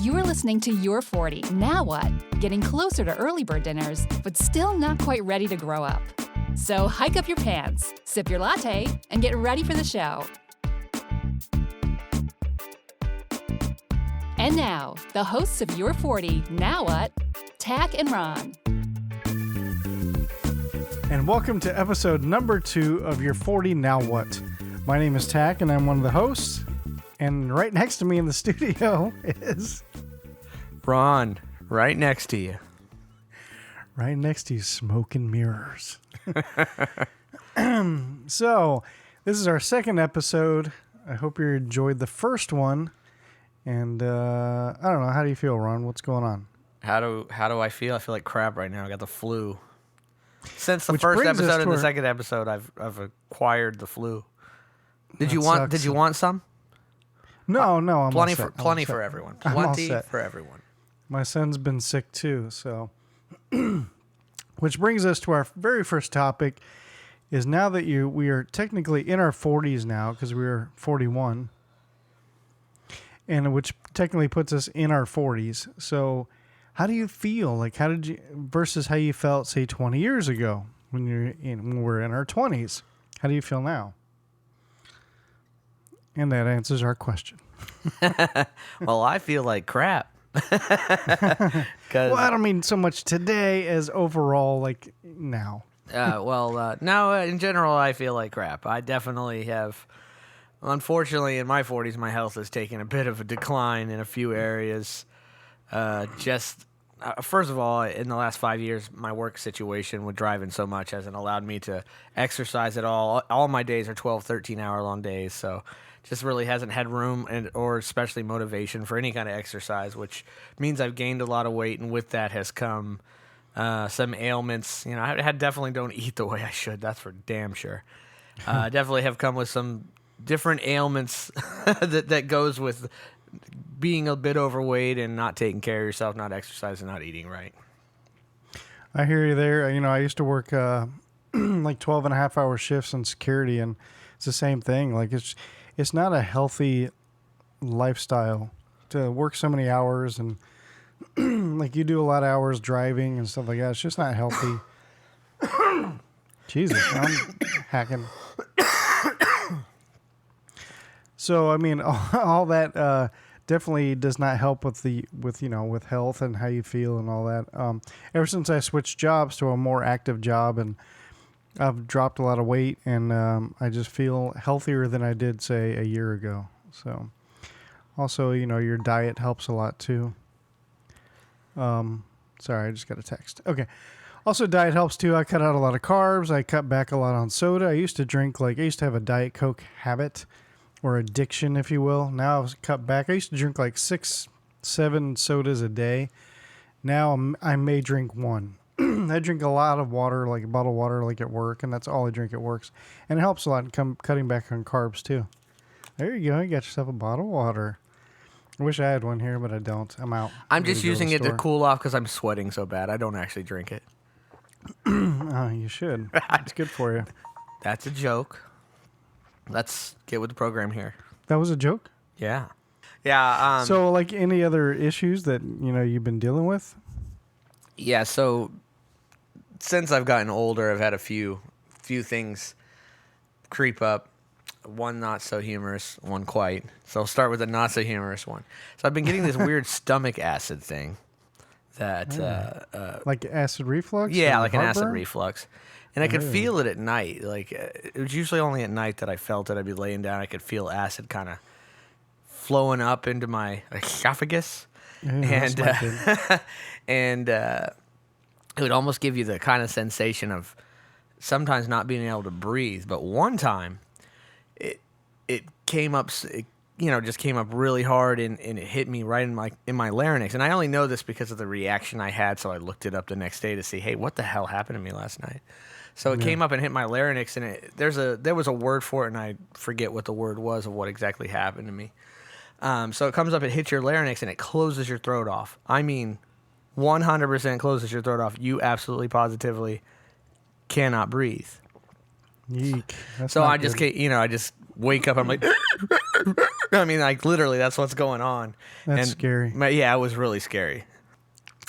You're listening to Your 40, Now What? Getting closer to early bird dinners, but still not quite ready to grow up. So hike up your pants, sip your latte, and get ready for the show. And now, the hosts of Your 40, Now What? Tach and Ron. And welcome to episode number 2 of Your 40, Now What? My name is Tach, and I'm one of the hosts. And right next to me in the studio is... Ron, right next to you. Right next to you, smoke and mirrors. So, this is our second episode. I hope you enjoyed the first one. And I don't know, how do you feel, Ron? What's going on? How do I feel? I feel like crap right now. I got the flu. Since the first episode and the second episode, I've acquired the flu. Did you want some? No, I'm plenty for everyone. Plenty for everyone. My son's been sick too, so. Which brings us to our very first topic. Is now that we are technically in our 40s now because we were 41, and which technically puts us in our 40s. So, how do you feel? Like, how did you versus how you felt, say, 20 years ago when we're in our 20s? How do you feel now? And that answers our question. Well, I feel like crap. Well, I don't mean so much today as overall, like now. No, in general, I feel like crap. I definitely have. Unfortunately, in my 40s, my health has taken a bit of a decline in a few areas. First of all, in the last 5 years, my work situation with driving so much hasn't allowed me to exercise at all. All my days are 12, 13-hour-long days, so just really hasn't had room or especially motivation for any kind of exercise, which means I've gained a lot of weight, and with that has come some ailments. You know, I definitely don't eat the way I should. That's for damn sure. Definitely have come with some different ailments that goes with being a bit overweight and not taking care of yourself, not exercising, not eating right. I hear you there. You know, I used to work like 12.5-hour shifts in security, and it's the same thing. Like it's not a healthy lifestyle to work so many hours, and like you do a lot of hours driving and stuff like that. It's just not healthy. Jesus, I'm hacking. So I mean, all that definitely does not help with health and how you feel and all that. Ever since I switched jobs to a more active job, and I've dropped a lot of weight, and I just feel healthier than I did, say, a year ago. So, also, your diet helps a lot too. Sorry, I just got a text. Okay. Also, diet helps too. I cut out a lot of carbs. I cut back a lot on soda. I used to have a Diet Coke habit, or addiction, if you will. Now I've cut back. I used to drink like 6-7 sodas a day. Now I may drink one. I drink a lot of water, like bottled water, like at work, and that's all I drink at work. And it helps a lot in cutting back on carbs too. There you go. You got yourself a bottle of water. I wish I had one here, but I don't. I'm out. I'm just using it to cool off because I'm sweating so bad. I don't actually drink it. Oh, you should. It's good for you. That's a joke. Let's get with the program here. That was a joke? Yeah. Yeah. So, like any other issues that, you've been dealing with? Yeah, so since I've gotten older, I've had a few things creep up. One not so humorous, one quite. So I'll start with the not so humorous one. So I've been getting this weird stomach acid thing. Like acid reflux? Yeah, like heartburn? An acid reflux. And I could feel it at night. Like, it was usually only at night that I felt it. I'd be laying down. I could feel acid kind of flowing up into my esophagus. Yeah, and it would almost give you the kind of sensation of sometimes not being able to breathe. But one time, it came up, just came up really hard, and it hit me right in my larynx. And I only know this because of the reaction I had, so I looked it up the next day to see, hey, what the hell happened to me last night? So it came up and hit my larynx, and there was a word for it, and I forget what the word was of what exactly happened to me. So it comes up, it hits your larynx, and it closes your throat off. I mean, 100% closes your throat off. You absolutely, positively cannot breathe. Yeek. So I just wake up, I'm like, I mean, like literally, that's what's going on. That's scary. Yeah, it was really scary.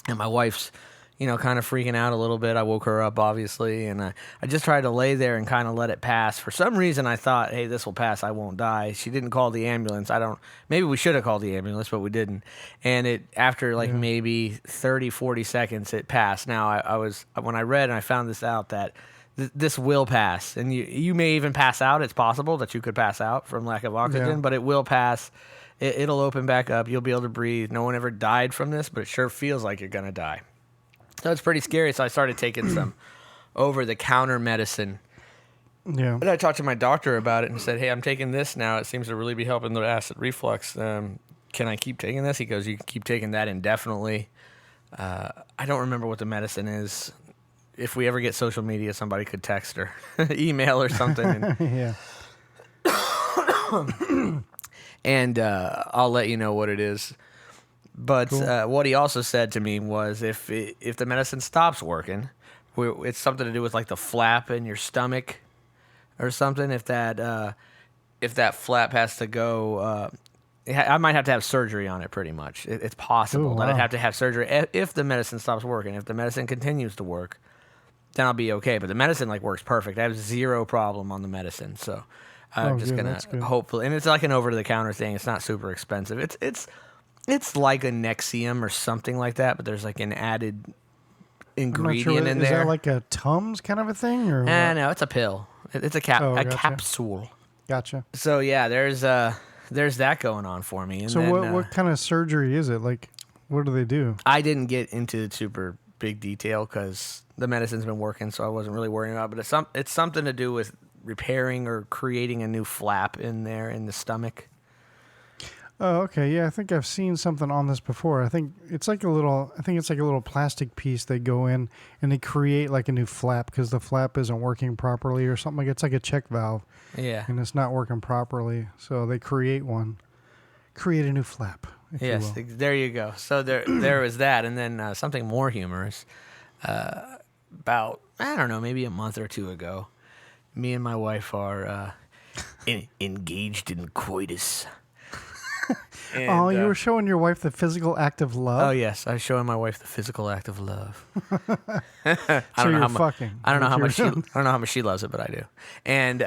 And my wife's, kind of freaking out a little bit. I woke her up, obviously, and I just tried to lay there and kind of let it pass. For some reason, I thought, hey, this will pass. I won't die. She didn't call the ambulance. Maybe we should have called the ambulance, but we didn't. And after maybe 30, 40 seconds, it passed. Now, when I read and I found this out that this will pass, and you may even pass out. It's possible that you could pass out from lack of oxygen, but it will pass. It'll open back up. You'll be able to breathe. No one ever died from this, but it sure feels like you're going to die. So it's pretty scary. So I started taking some over-the-counter medicine. Yeah. And I talked to my doctor about it and said, hey, I'm taking this now. It seems to really be helping the acid reflux. Can I keep taking this? He goes, you can keep taking that indefinitely. I don't remember what the medicine is. If we ever get social media, somebody could text or email or something. Yeah. And I'll let you know what it is. But Cool. What he also said to me was if the medicine stops working, it's something to do with like the flap in your stomach or something. If that flap has to go, I might have to have surgery on it pretty much. It's possible that I'd have to have surgery if the medicine stops working. If the medicine continues to work, then I'll be okay. But the medicine works perfect. I have zero problem on the medicine. So I'm just going to hopefully, and it's like an over-the-counter thing. It's not super expensive. It's like a Nexium or something like that, but there's like an added ingredient in there. Is that like a Tums kind of a thing? Or no, it's a pill. It's a gotcha. capsule. Gotcha. So yeah, there's that going on for me. And so then, what kind of surgery is it? Like, what do they do? I didn't get into super big detail because the medicine's been working, so I wasn't really worrying about it. But it's something to do with repairing or creating a new flap in there in the stomach. Oh, okay. Yeah, I think I've seen something on this before. I think it's like a little plastic piece they go in and they create like a new flap because the flap isn't working properly or something. It's like a check valve. Yeah. And it's not working properly. So they create a new flap. Yes, there you go. So there was that. And then something more humorous. About, I don't know, maybe a month or two ago, me and my wife are engaged in coitus. And, you were showing your wife the physical act of love? Oh, yes. I was showing my wife the physical act of love. I don't know how much she loves it, but I do. And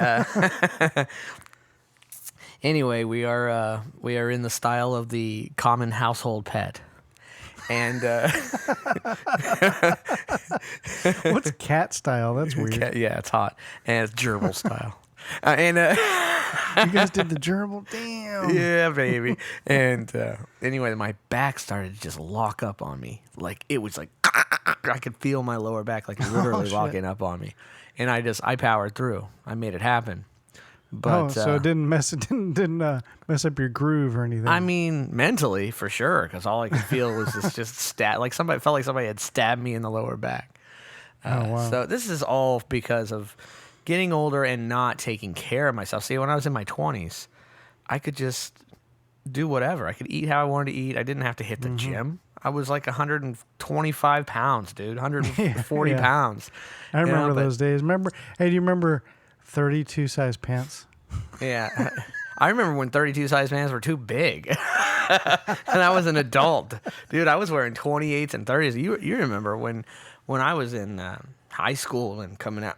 anyway, we are in the style of the common household pet. And what's cat style? That's weird. Yeah, it's hot. And it's gerbil style. You guys did the gerbil? Damn. Yeah, baby. And anyway, my back started to just lock up on me. Like, it was like, I could feel my lower back like literally locking up on me. And I powered through. I made it happen. But, so it didn't mess up your groove or anything. I mean, mentally, for sure, because all I could feel was just felt like somebody had stabbed me in the lower back. Wow. So this is all because of getting older and not taking care of myself. See, when I was in my 20s, I could just do whatever. I could eat how I wanted to eat. I didn't have to hit the gym. I was like 125 pounds, dude, 140 pounds. I remember those days. Do you remember 32 size pants? Yeah. I remember when 32 size pants were too big. And I was an adult. Dude, I was wearing 28s and 30s. You remember when I was in high school and coming out.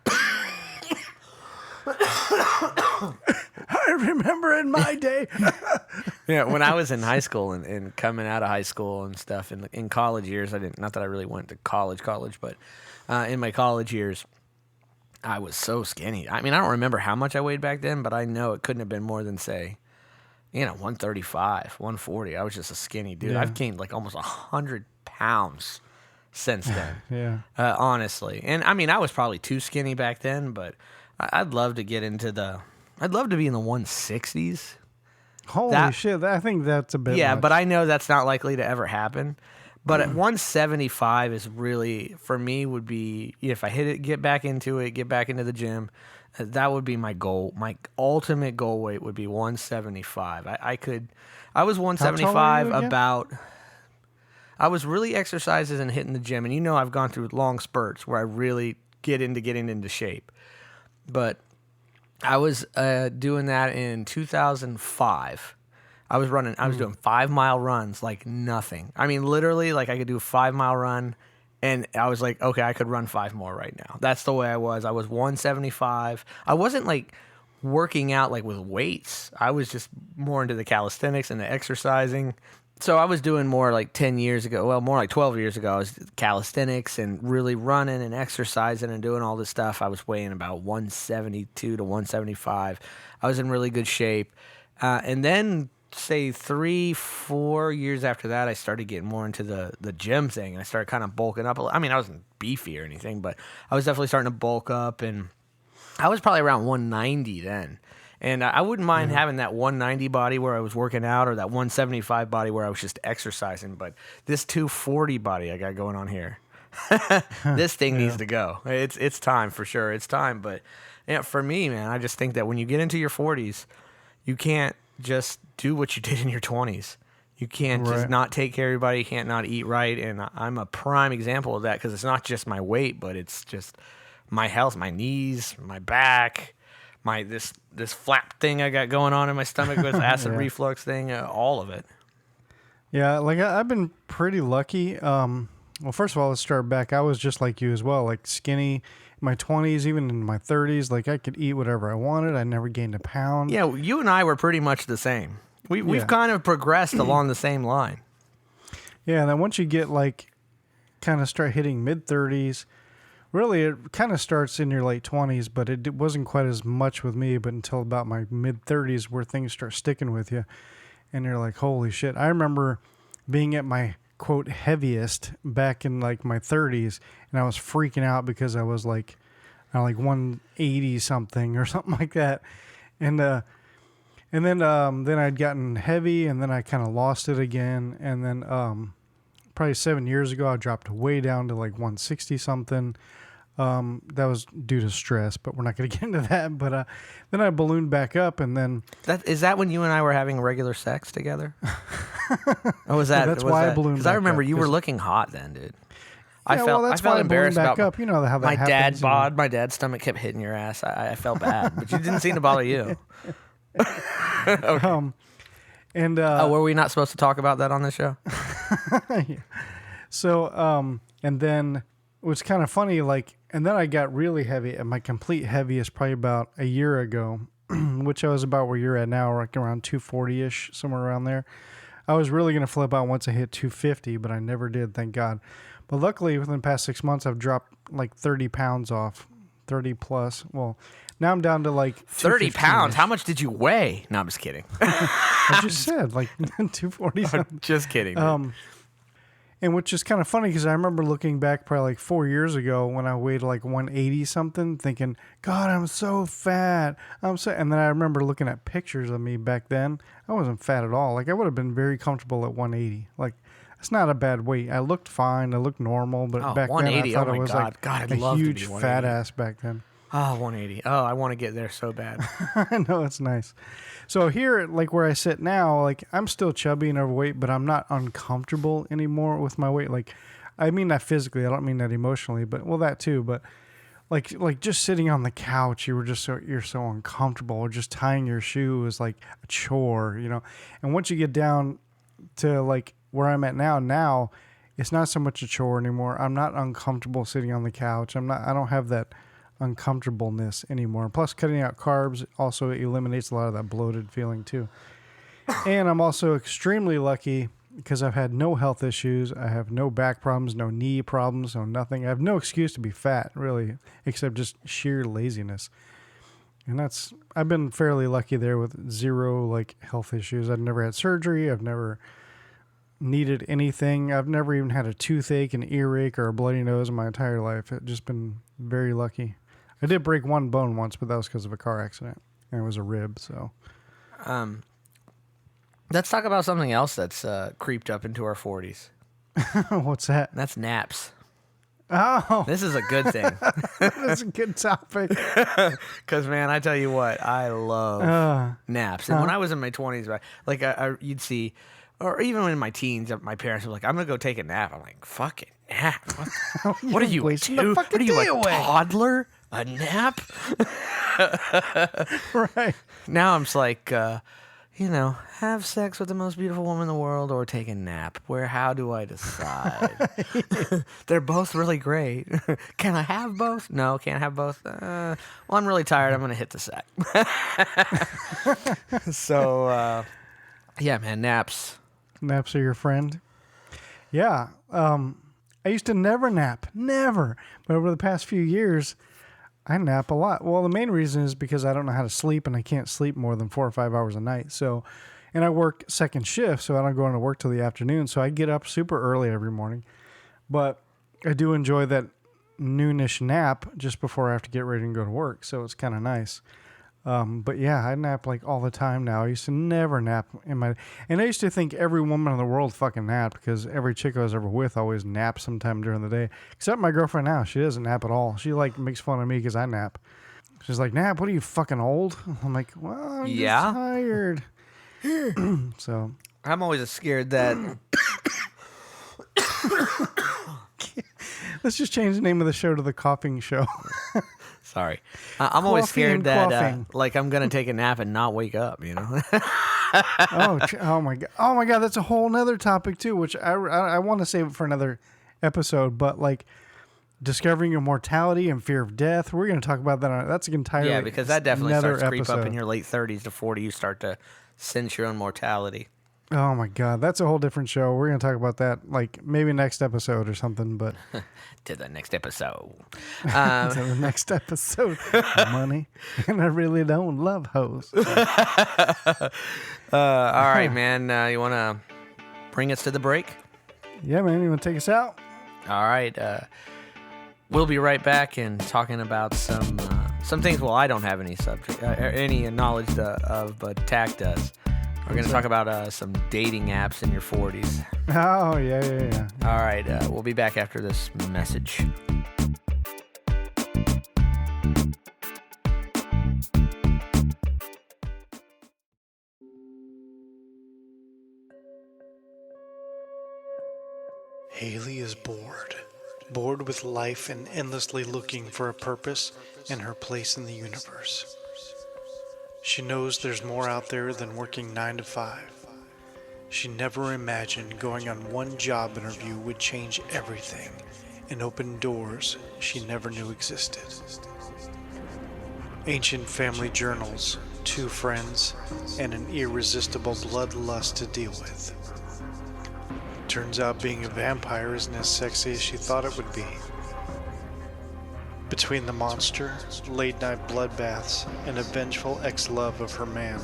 I remember in my day. Yeah, when I was in high school and coming out of high school and stuff in college years, not that I really went to college, but in my college years, I was so skinny. I mean, I don't remember how much I weighed back then, but I know it couldn't have been more than, say, 135, 140. I was just a skinny dude. Yeah. I've gained like almost 100 pounds since then. Yeah. Honestly. And I mean, I was probably too skinny back then, but I'd love to get I'd love to be in the 160s. Holy shit. I think that's a bit much. But I know that's not likely to ever happen. But at 175 is really, for me, would be, if I hit it, get back into the gym, that would be my goal. My ultimate goal weight would be 175. I was 175 about, I was really exercising and hitting the gym. And I've gone through long spurts where I really getting into shape. But I was doing that in 2005. I was doing 5 mile runs like nothing. I mean, literally, like I could do a 5 mile run, and I was like, okay, I could run 5 more right now. That's the way I was. I was 175. I wasn't like working out like with weights. I was just more into the calisthenics and the exercising. So I was doing more like 10 years ago, well, more like 12 years ago, I was calisthenics and really running and exercising and doing all this stuff. I was weighing about 172 to 175. I was in really good shape. And then say 3-4 years after that, I started getting more into the gym thing, and I started kind of bulking up. I mean, I wasn't beefy or anything, but I was definitely starting to bulk up, and I was probably around 190 then. And I wouldn't mind having that 190 body where I was working out, or that 175 body where I was just exercising. But this 240 body I got going on here, this thing needs to go. It's time for sure. It's time. But yeah, for me, man, I just think that when you get into your 40s, you can't just do what you did in your 20s. You can't just not take care of your body. You can't not eat right. And I'm a prime example of that, because it's not just my weight, but it's just my health, my knees, my back, this flap thing I got going on in my stomach with acid reflux thing, all of it. Yeah, like I've been pretty lucky. Well, first of all, let's start back. I was just like you as well, like skinny in my 20s, even in my 30s. Like I could eat whatever I wanted. I never gained a pound. Yeah, you and I were pretty much the same. We've kind of progressed along the same line. Yeah, and then once you get like kind of start hitting mid-30s, really, it kind of starts in your late 20s, but it wasn't quite as much with me, but until about my mid-30s where things start sticking with you, and you're like, holy shit. I remember being at my, quote, heaviest back in, like, my 30s, and I was freaking out because I was, like 180-something or something like that, and then I'd gotten heavy, and then I kind of lost it again, and then probably 7 years ago, I dropped way down to, like, 160-something. That was due to stress, but we're not going to get into that. But then I ballooned back up, and then... Is that when you and I were having regular sex together? Or was that... that's why I ballooned back up. Because I remember you were looking hot then, dude. I felt embarrassed about up. You know how that my happens. My dad's stomach kept hitting your ass. I felt bad, but it didn't seem to bother you. Okay. Were we not supposed to talk about that on the show? Yeah. So, and then it was kind of funny, like, and then I got really heavy, and my complete heaviest probably about a year ago, which I was about where you're at now, like around 240-ish, somewhere around there. I was really going to flip out once I hit 250, but I never did, thank God. But luckily, within the past 6 months, I've dropped like 30 pounds off, 30 plus. Well, now I'm down to like 30 pounds. How much did you weigh? No, I'm just kidding. I just said like 240 something. Just kidding. And which is kind of funny because I remember looking back probably like 4 years ago when I weighed like 180 something, thinking, God, I'm so fat. And then I remember looking at pictures of me back then. I wasn't fat at all. Like I would have been very comfortable at 180. Like it's not a bad weight. I looked fine. I looked normal. But back then I thought I was like a huge fat ass back then. Oh, 180. Oh, I want to get there so bad. I know, it's nice. So here, like where I sit now, like I'm still chubby and overweight, but I'm not uncomfortable anymore with my weight. Like, I mean that physically. I don't mean that emotionally, but well, that too. But like just sitting on the couch, you're so uncomfortable. Or just tying your shoe is like a chore, you know. And once you get down to like where I'm at now it's not so much a chore anymore. I'm not uncomfortable sitting on the couch. I don't have that uncomfortableness anymore. Plus, cutting out carbs also eliminates a lot of that bloated feeling too. And I'm also extremely lucky because I've had no health issues. I have no back problems, no knee problems, no nothing. I have no excuse to be fat, really, except just sheer laziness. And I've been fairly lucky there with zero like health issues. I've never had surgery. I've never needed anything. I've never even had a toothache, an earache, or a bloody nose in my entire life. I've just been very lucky. I did break one bone once, but that was because of a car accident. And it was a rib, so. Let's talk about something else that's creeped up into our 40s. What's that? That's naps. Oh. This is a good thing. That's a good topic. Because, man, I tell you what, I love naps. And when I was in my 20s, like you'd see, or even in my teens, my parents were like, I'm going to go take a nap. I'm like, fucking nap? What are you, wasting what are you, a toddler? A nap? Right. Now I'm just like, have sex with the most beautiful woman in the world or take a nap? How do I decide? They're both really great. Can I have both? No, can't have both. Well, I'm really tired. I'm going to hit the sack. So, yeah, man, naps. Naps are your friend. Yeah. I used to never nap. Never. But over the past few years, I nap a lot. Well, the main reason is because I don't know how to sleep, and I can't sleep more than 4 or 5 hours a night. So, and I work second shift, so I don't go into work till the afternoon. So I get up super early every morning. But I do enjoy that noonish nap just before I have to get ready and go to work. So it's kind of nice. But yeah, I nap like all the time now. I used to never nap and I used to think every woman in the world fucking napped because every chick I was ever with always naps sometime during the day. Except my girlfriend now. She doesn't nap at all. She like makes fun of me because I nap. She's like, "Nap? What are you, fucking old?" I'm like, "Well, I'm just tired." So I'm always scared that... let's just change the name of the show to the coughing show. Sorry. I'm always scared that I'm going to take a nap and not wake up, Oh my God. Oh my God. That's a whole nother topic too, which I want to save it for another episode, but like discovering your mortality and fear of death. We're going to talk about that. That's entirely Yeah, because that definitely starts to creep episode. up in your late 30s to 40. You start to sense your own mortality. Oh my God. That's a whole different show. We're going to talk about that like maybe next episode or something, but to the next episode. To the next episode. Money. And I really don't love hoes. All right, man. You want to bring us to the break? Yeah, man. You want to take us out? All right. We'll be right back and talking about some things. Well, I don't have any subject, any knowledge of, but Tach does. We're going to talk about some dating apps in your 40s. Oh, yeah. All right. We'll be back after this message. Haley is bored. Bored with life and endlessly looking for a purpose and her place in the universe. She knows there's more out there than working 9 to 5. She never imagined going on one job interview would change everything and open doors she never knew existed. Ancient family journals, 2 friends, and an irresistible bloodlust to deal with. Turns out being a vampire isn't as sexy as she thought it would be. Between the monster, late-night bloodbaths, and a vengeful ex-love of her man,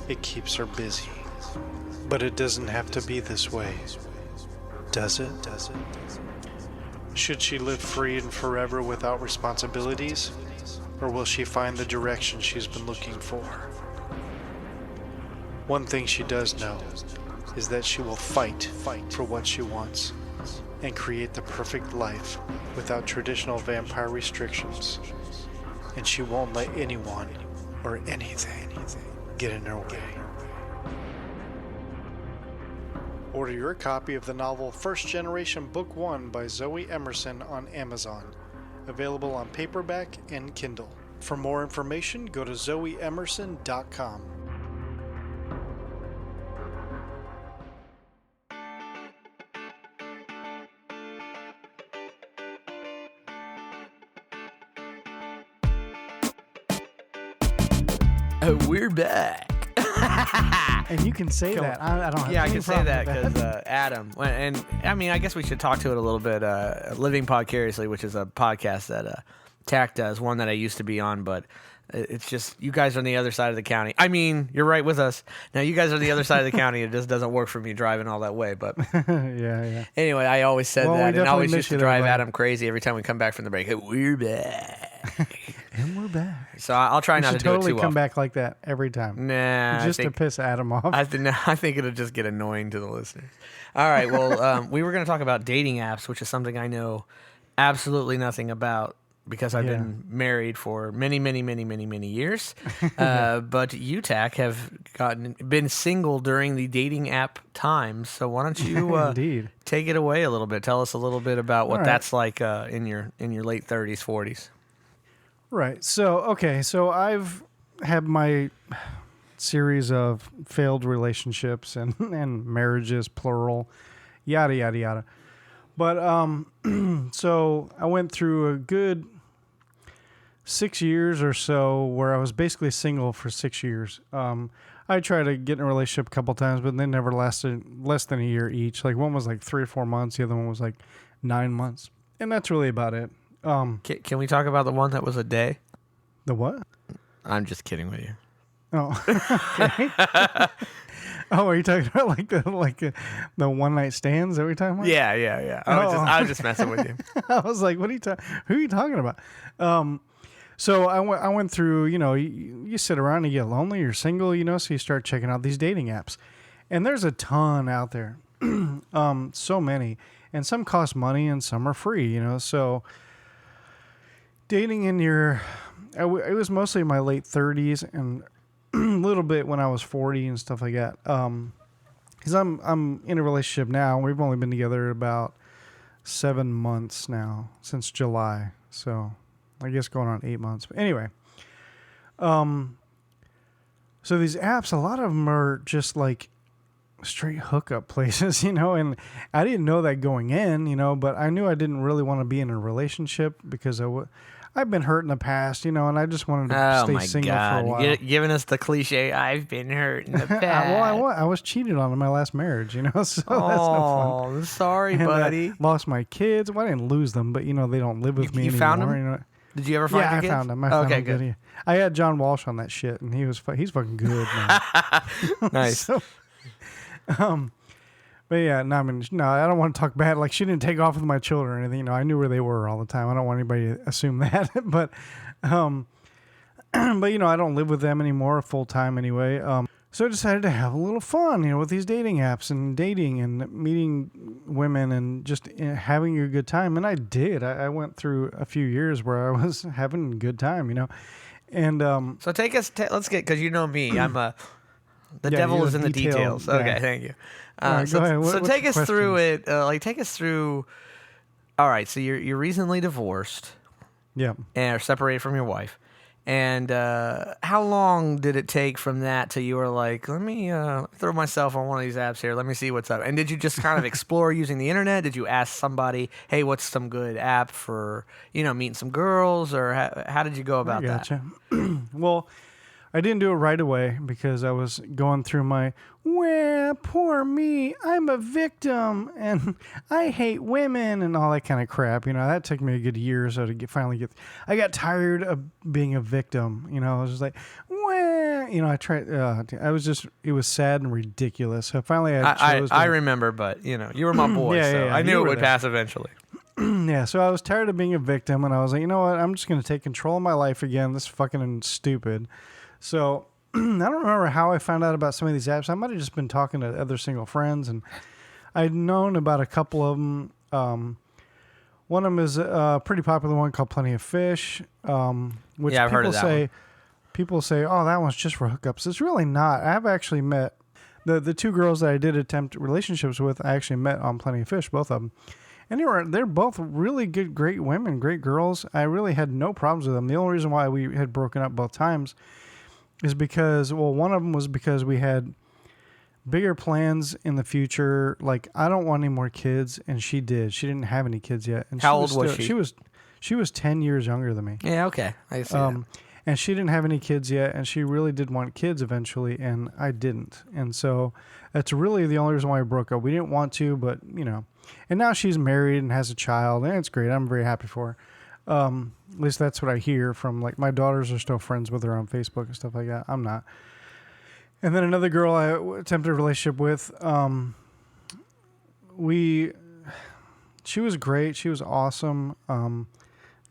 it keeps her busy. But it doesn't have to be this way. Does it? Should she live free and forever without responsibilities? Or will she find the direction she's been looking for? One thing she does know is that she will fight for what she wants and create the perfect life without traditional vampire restrictions. And she won't let anyone or anything get in her way. Order your copy of the novel First Generation Book 1 by Zoey Emerson on Amazon. Available on paperback and Kindle. For more information, go to zoeemerson.com. We're back. And you can say that. I don't have Yeah, I any can say problem that with because Adam, and I mean, I guess we should talk to it a little bit. Living Podcariously, which is a podcast that Tach does, one that I used to be on, but it's just, you guys are on the other side of the county. I mean, you're right with us. Now, you guys are on the other side of the county. It just doesn't work for me driving all that way. But yeah. Anyway, I always said Well, that, we and I always definitely used to miss you drive there, Adam crazy every time we come back from the break. Hey, we're back. And we're back. So I'll try not to do it totally too come often. back like that every time. Nah, Just to piss Adam off. I think it'll just get annoying to the listeners. All right, well, we were going to talk about dating apps, which is something I know absolutely nothing about because I've been married for many years. But you, Tach, have been single during the dating app times. So why don't you Indeed. take it away a little bit? Tell us a little bit about what All right. that's like in your late 30s, 40s. Right. So I've had my series of failed relationships and marriages, plural, yada, yada, yada. But so I went through a good 6 years or so where I was basically single for 6 years. I tried to get in a relationship a couple times, but they never lasted less than a year each. Like one was like 3 or 4 months. The other one was like 9 months. And that's really about it. Can we talk about the one that was a day? The what? I'm just kidding with you. Oh, okay. Oh, are you talking about the one night stands that we're talking about? Yeah. I was just messing with you. I was like, what are you who are you talking about? So I went through, you sit around and you get lonely, you're single, so you start checking out these dating apps. And there's a ton out there. So many. And some cost money and some are free, So dating in it was mostly in my late 30s and a little bit when I was 40 and stuff like that. Because I'm in a relationship now. We've only been together about 7 months now, since July. So I guess going on 8 months. But anyway, so these apps, a lot of them are just like straight hookup places, and I didn't know that going in, but I knew I didn't really want to be in a relationship because I've been hurt in the past, and I just wanted to stay single for a while. Giving us the cliche, I've been hurt in the past. I was cheated on in my last marriage, so that's no fun. Oh, sorry, and buddy. I lost my kids. Well, I didn't lose them, but, they don't live with me anymore. You found them? Did you ever find your kids? Yeah, I found them. Okay, good. Yeah. I had John Walsh on that shit, and he's fucking good, man. Nice. So, but yeah, no, I don't want to talk bad. Like, she didn't take off with my children or anything. I knew where they were all the time. I don't want anybody to assume that. But, I don't live with them anymore full time anyway. So I decided to have a little fun, with these dating apps and dating and meeting women and just having a good time. And I did. I went through a few years where I was having a good time, And so take us. Let's get, because you know me. I'm a. The devil is in the details. Yeah. Okay, thank you. Right, go ahead. So take us through it. Take us through. All right, so you're recently divorced. Yeah. And are separated from your wife. And how long did it take from that till you were like, let me throw myself on one of these apps here. Let me see what's up. And did you just kind of explore using the internet? Did you ask somebody, hey, what's some good app for, meeting some girls? Or how did you go about that? Well, I didn't do it right away because I was going through my, well, poor me, I'm a victim, and I hate women, and all that kind of crap. That took me a good year or so to finally get. I got tired of being a victim. I was just like, well, I tried. It was sad and ridiculous. So finally, I remember, but you were my boy, so I knew it would pass eventually. Yeah, so I was tired of being a victim, and I was like, you know what? I'm just going to take control of my life again. This is fucking stupid. So I don't remember how I found out about some of these apps. I might have just been talking to other single friends, and I'd known about a couple of them. One of them is a pretty popular one called Plenty of Fish, which I've heard of that one. People say, oh, that one's just for hookups. It's really not. I've actually met the two girls that I did attempt relationships with. I actually met on Plenty of Fish, both of them. And they're both really good, great women, great girls. I really had no problems with them. The only reason why we had broken up both times is because, one of them was because we had bigger plans in the future. Like, I don't want any more kids, and she did. She didn't have any kids yet. And how old was she? She was 10 years younger than me. Yeah, okay. I see that. And she didn't have any kids yet, and she really did want kids eventually, and I didn't. And so that's really the only reason why we broke up. We didn't want to, but, And now she's married and has a child, and it's great. I'm very happy for her. At least that's what I hear from, like, my daughters are still friends with her on Facebook and stuff like that. I'm not. And then another girl I attempted a relationship with, she was great. She was awesome.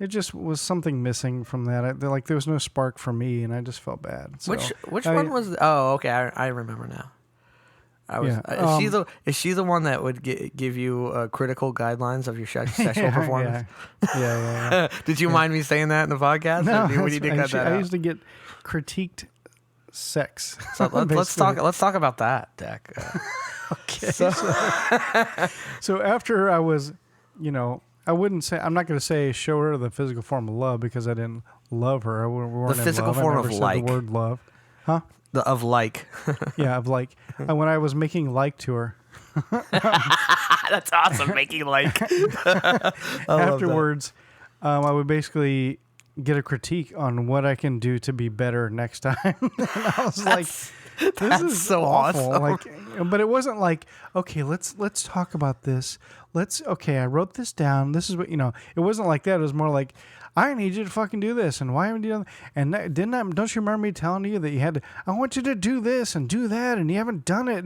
It just was something missing from that. There was no spark for me, and I just felt bad. So, which one was? Oh, okay, I remember now. Is she the one that would give you critical guidelines of your sexual performance? Yeah. Did you mind me saying that in the podcast? No, we need to cut that I out. used to get critiqued sex. So let's talk about that, Tach. Okay. So after I was, I wouldn't say, I'm not going to say show her the physical form of love because I didn't love her. We weren't the physical in love. form I never of said like. the word love. Huh? Of like. Yeah, of like. When I was making like to her. That's awesome, making like. Afterwards, I would basically get a critique on what I can do to be better next time. And I was this is so awful. awesome. But it wasn't like, okay, let's talk about this. I wrote this down. This is what, it wasn't like that. It was more like, I need you to fucking do this. And why haven't you done that? And don't you remember me telling you that you had to, I want you to do this and do that. And you haven't done it.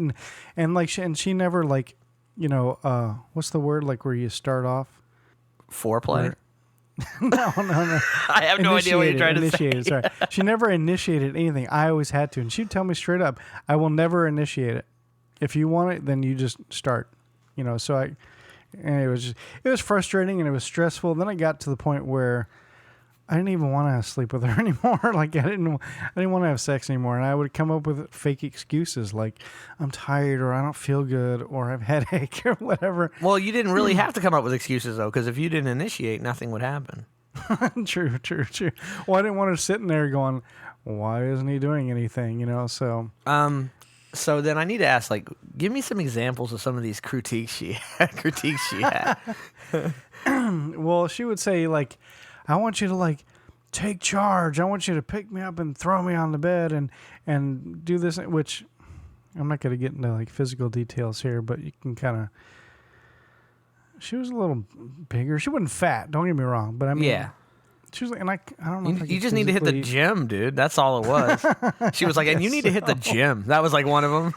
And she never what's the word? Like where you start off? Foreplay? No. I have no idea what you're trying to say. Sorry. She never initiated anything. I always had to. And she'd tell me straight up, I will never initiate it. If you want it, then you just start. And it was frustrating and it was stressful. Then I got to the point where I didn't even want to sleep with her anymore. Like I didn't want to have sex anymore. And I would come up with fake excuses like I'm tired or I don't feel good or I have a headache or whatever. Well, you didn't really have to come up with excuses though, because if you didn't initiate, nothing would happen. True. Well, I didn't want her sitting there going, why isn't he doing anything? So. So then I need to ask, give me some examples of some of these critiques she had. Well, she would say, I want you to, take charge. I want you to pick me up and throw me on the bed and do this, which I'm not going to get into, physical details here, but you can kind of... She was a little bigger. She wasn't fat, don't get me wrong, but I mean... Yeah. She was I don't know. You just need to hit the gym, dude. That's all it was. She was like, and you need to hit the gym. That was one of them.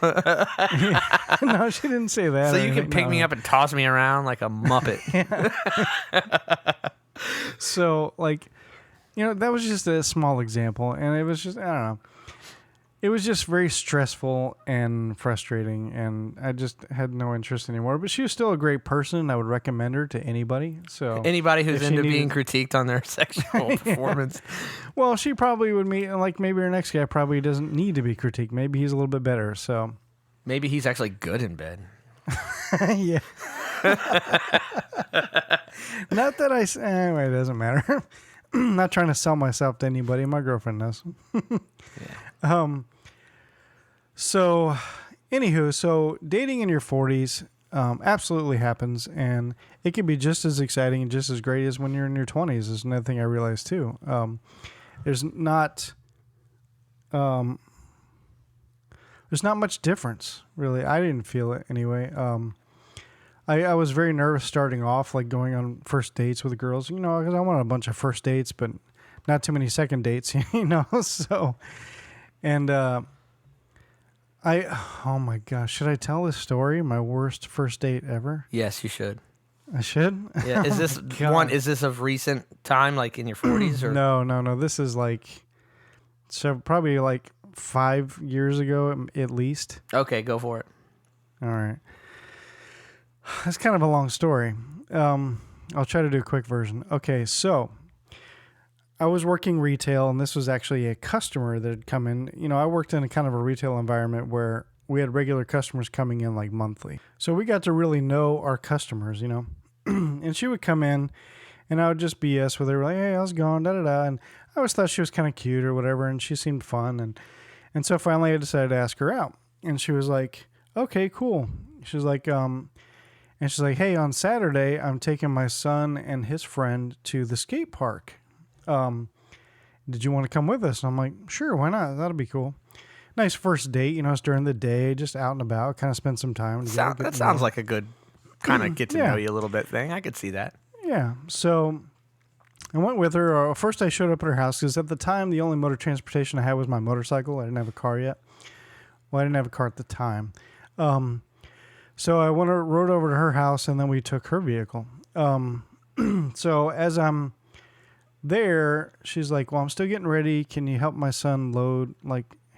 No, she didn't say that. So you can pick me up and toss me around like a Muppet. So, that was just a small example. And it was just, I don't know. It was just very stressful and frustrating, and I just had no interest anymore. But she was still a great person. I would recommend her to anybody. So anybody who's into being critiqued on their sexual performance. Well, she probably would meet, maybe her next guy probably doesn't need to be critiqued. Maybe he's a little bit better. So maybe he's actually good in bed. Yeah. Not that anyway, it doesn't matter. I'm not trying to sell myself to anybody. My girlfriend knows. Yeah. So, anywho, dating in your 40s absolutely happens, and it can be just as exciting and just as great as when you're in your 20s. Is another thing I realized too. There's not much difference, really. I didn't feel it anyway. I was very nervous starting off, going on first dates with girls, because I wanted a bunch of first dates, but not too many second dates, so, and, oh my gosh, should I tell this story? My worst first date ever? Yes, you should. I should? Yeah. Is this is this of recent time, in your 40s? Or? No. This is probably 5 years ago at least. Okay, go for it. All right. That's kind of a long story. I'll try to do a quick version. Okay, so I was working retail, and this was actually a customer that had come in. I worked in a kind of a retail environment where we had regular customers coming in monthly. So we got to really know our customers, And she would come in, and I would just BS with her, hey, how's it going, da-da-da. And I always thought she was kind of cute or whatever, and she seemed fun. And so finally I decided to ask her out. And she was like, okay, cool. She was like, and she's like, hey, on Saturday, I'm taking my son and his friend to the skate park. Did you want to come with us? And I'm like, sure, why not? That'll be cool. Nice first date. It's during the day, just out and about, kind of spend some time. That sounds like a good kind of get to know you a little bit thing. I could see that. Yeah. So I went with her. First, I showed up at her house because at the time, the only motor transportation I had was my motorcycle. I didn't have a car yet. Well, I didn't have a car at the time. So I rode over to her house, and then we took her vehicle. So as I'm there, she's like, well, I'm still getting ready. Can you help my son load?